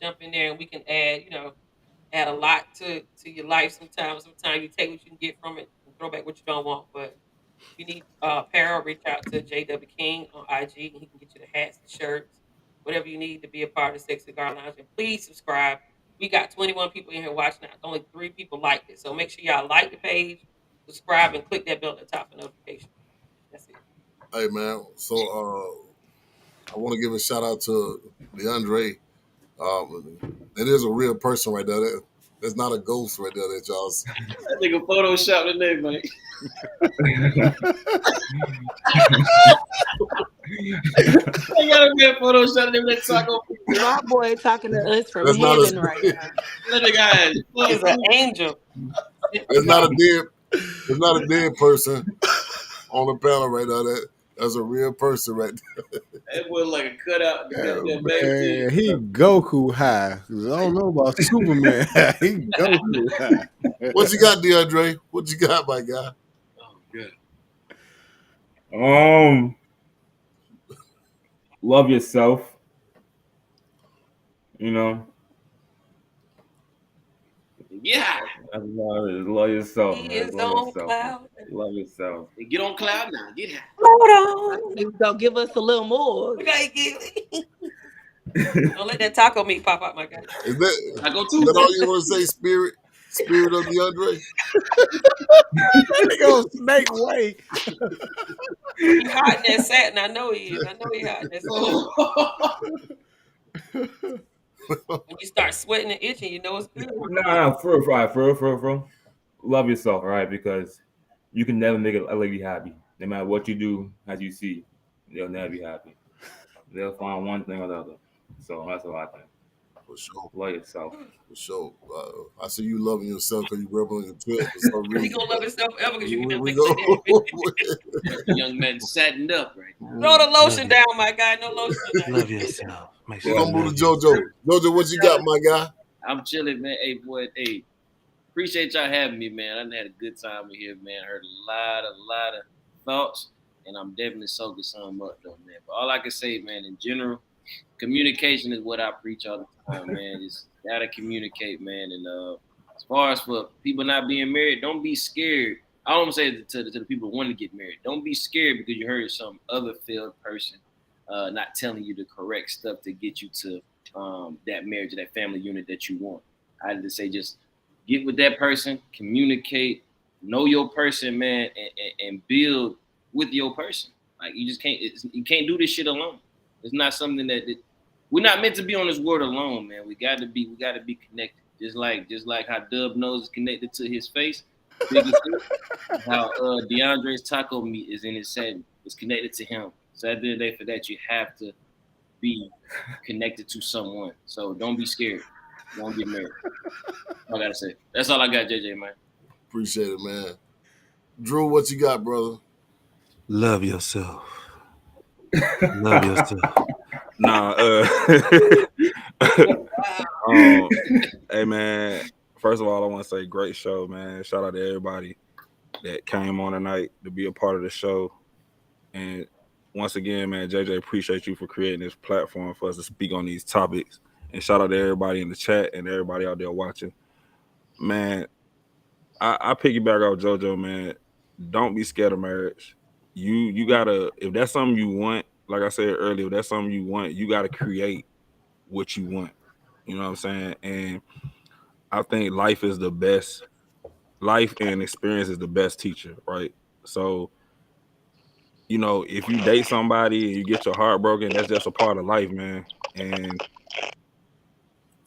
jump in there and we can add a lot to your life. Sometimes you take what you can get from it and throw back what you don't want. But if you need apparel, reach out to JW King on IG and he can get you the hats, the shirts, whatever you need to be a part of the Sex Cigar Lounge. And please subscribe. We got 21 people in here watching now. Only 3 people liked it. So make sure y'all like the page, subscribe, and click that bell at the top for notification. That's it. Hey man, so I want to give a shout out to DeAndre. That is a real person right there. That's not a ghost right there that y'all see. That nigga Photoshop today, man. I gotta be a Photoshop today with that taco. My boy talking to us from That's not heaven a- right now. That nigga He's an angel. It's not a dead person on the panel right now. That's a real person right there. that boy like a cutout. Man, he Goku high. 'Cause I don't know about Superman. He Goku high. What you got, DeAndre? What you got, my guy? Oh, good. Love yourself. You know, Yeah. love yourself. He Man. is Love on yourself. cloud. Love yourself. Get on cloud now. Get high. Hold on. You go give us a little more. We gotta get Don't let that taco meat pop out, my guy. Is that, I go is too. that all you want to say, Spirit? Spirit of DeAndre? That nigga on Snake Way. He hot in that satin. I know he is. I know he hot in that satin. When you start sweating and itching, you know it's good. No, for real. Love yourself, all right? Because you can never make a lady happy. No matter what you do, as you see, they'll never be happy. They'll find one thing or the other. So that's what I think. For sure. Love yourself. For sure. I see you loving yourself because you rubbing on your twit for some reason. He gonna love himself ever because you can never We make a lady happy. The young man sattened up, right? Throw the lotion down, my guy. No lotion tonight. Love yourself. Make We're sure gonna you move to love JoJo. JoJo, what you got, my guy? I'm chilling, man. Hey, boy, hey. Appreciate y'all having me, man. I done had a good time in here, man. Heard a lot of thoughts, and I'm definitely soaking some up, though, man. But all I can say, man, in general, communication is what I preach all the time, man. Just gotta communicate, man. And as far as for people not being married, don't be scared. I don't say it to the people who want to get married. Don't be scared because you heard some other failed person not telling you the correct stuff to get you to that marriage or that family unit that you want. I just say just get with that person, communicate, know your person, man, and build with your person. Like you just can't you can't do this shit alone. It's not something that we're not meant to be on this world alone, man. We got to be connected. Just like how Dub Nose is connected to his face, how DeAndre's taco meat is in his setting. It's connected to him. So at the end of the day, for that, you have to be connected to someone. So don't be scared. Don't get married. All I gotta say. That's all I got, JJ, man. Appreciate it, man. Drew, what you got, brother? Love yourself. Love yourself. Nah, hey man, first of all, I want to say great show, man. Shout out to everybody that came on tonight to be a part of the show. And once again, man, JJ, appreciate you for creating this platform for us to speak on these topics. And shout out to everybody in the chat and everybody out there watching. Man, I piggyback off JoJo, man. Don't be scared of marriage. You gotta, if that's something you want, like I said earlier, if that's something you want, you gotta create what you want. You know what I'm saying? And I think life is the best. Life and experience is the best teacher, right? So, you know, if you date somebody and you get your heart broken, that's just a part of life, man. And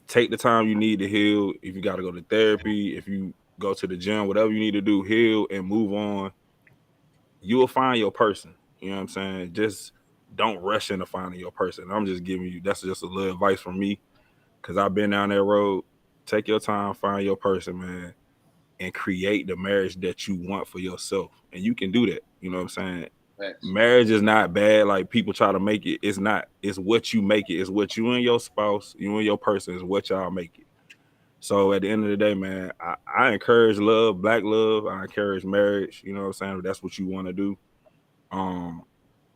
take the time you need to heal. If you got to go to therapy, if you go to the gym, whatever you need to do, heal and move on. You will find your person. You know what I'm saying? Just don't rush into finding your person. I'm just giving you, that's just a little advice from me because I've been down that road. Take your time, find your person, man, and create the marriage that you want for yourself. And you can do that. You know what I'm saying? Thanks. Marriage is not bad like people try to make it. It's not. It's what you make it. It's what you and your spouse, you and your person is what y'all make it. So at the end of the day, man, I encourage love, black love. I encourage marriage. You know what I'm saying? If that's what you want to do.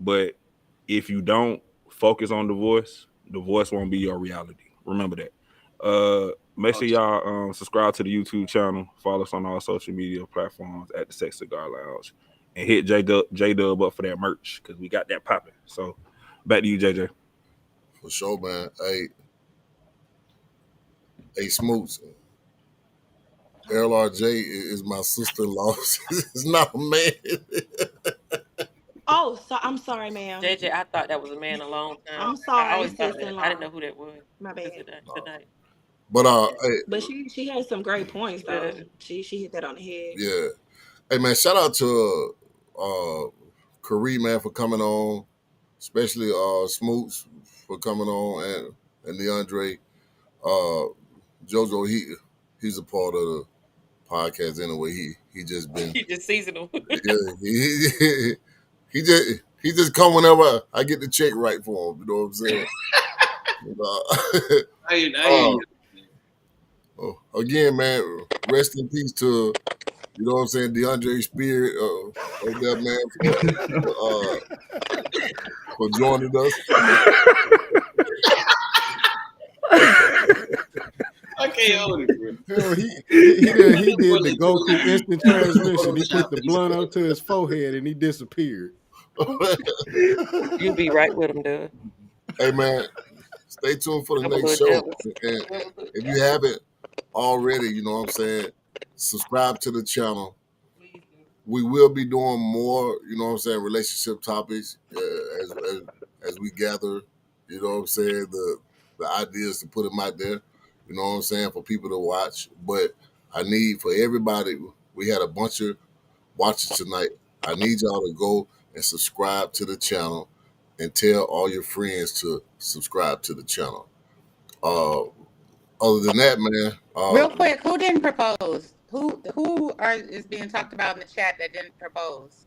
But if you don't focus on divorce won't be your reality. Remember that. Make sure y'all subscribe to the YouTube channel. Follow us on all social media platforms at the Sex Cigar Lounge. And hit J-Dub up for that merch because we got that popping. So back to you, JJ. For sure, man. Hey, Hey, Smoots. LRJ is my sister-in-law. It's not a man. Oh, so I'm sorry, ma'am. JJ, I thought that was a man a long time. I'm I sorry, always thought that. I sister-in-law. didn't know who that was. My This bad. tonight. But hey, But she had some great points though. Yeah. She hit that on the head. yeah. Hey man, shout out to Kareem, man, for coming on, especially Smoots for coming on, and DeAndre. JoJo, he's a part of the podcast anyway. He just been He just seasonal. yeah, he just come whenever I get the check right for him. You know what I'm saying? I hear you. Again, man, rest in peace to, you know what I'm saying, DeAndre Spirit of that man for joining us. I can't hold it, bro. Hell, he did the Goku instant transmission. He put the blunt onto his forehead and he disappeared. You'll be right with him, dude. Hey man, stay tuned for the I'm a next little show. And if you haven't already, you know what I'm saying, subscribe to the channel. We will be doing more, you know what I'm saying, relationship topics as we gather, you know what I'm saying, the ideas to put them out there, you know what I'm saying, for people to watch. But I need for everybody, we had a bunch of watchers tonight. I need y'all to go and subscribe to the channel and tell all your friends to subscribe to the channel. Other than that, man. Real quick, who didn't propose? Who is being talked about in the chat that didn't propose?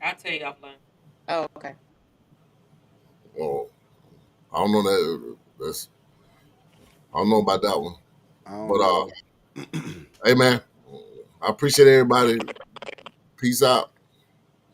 I'll tell you offline. Oh, okay. Oh, I don't know that. I don't know about that one. But hey, man, I appreciate everybody. Peace out.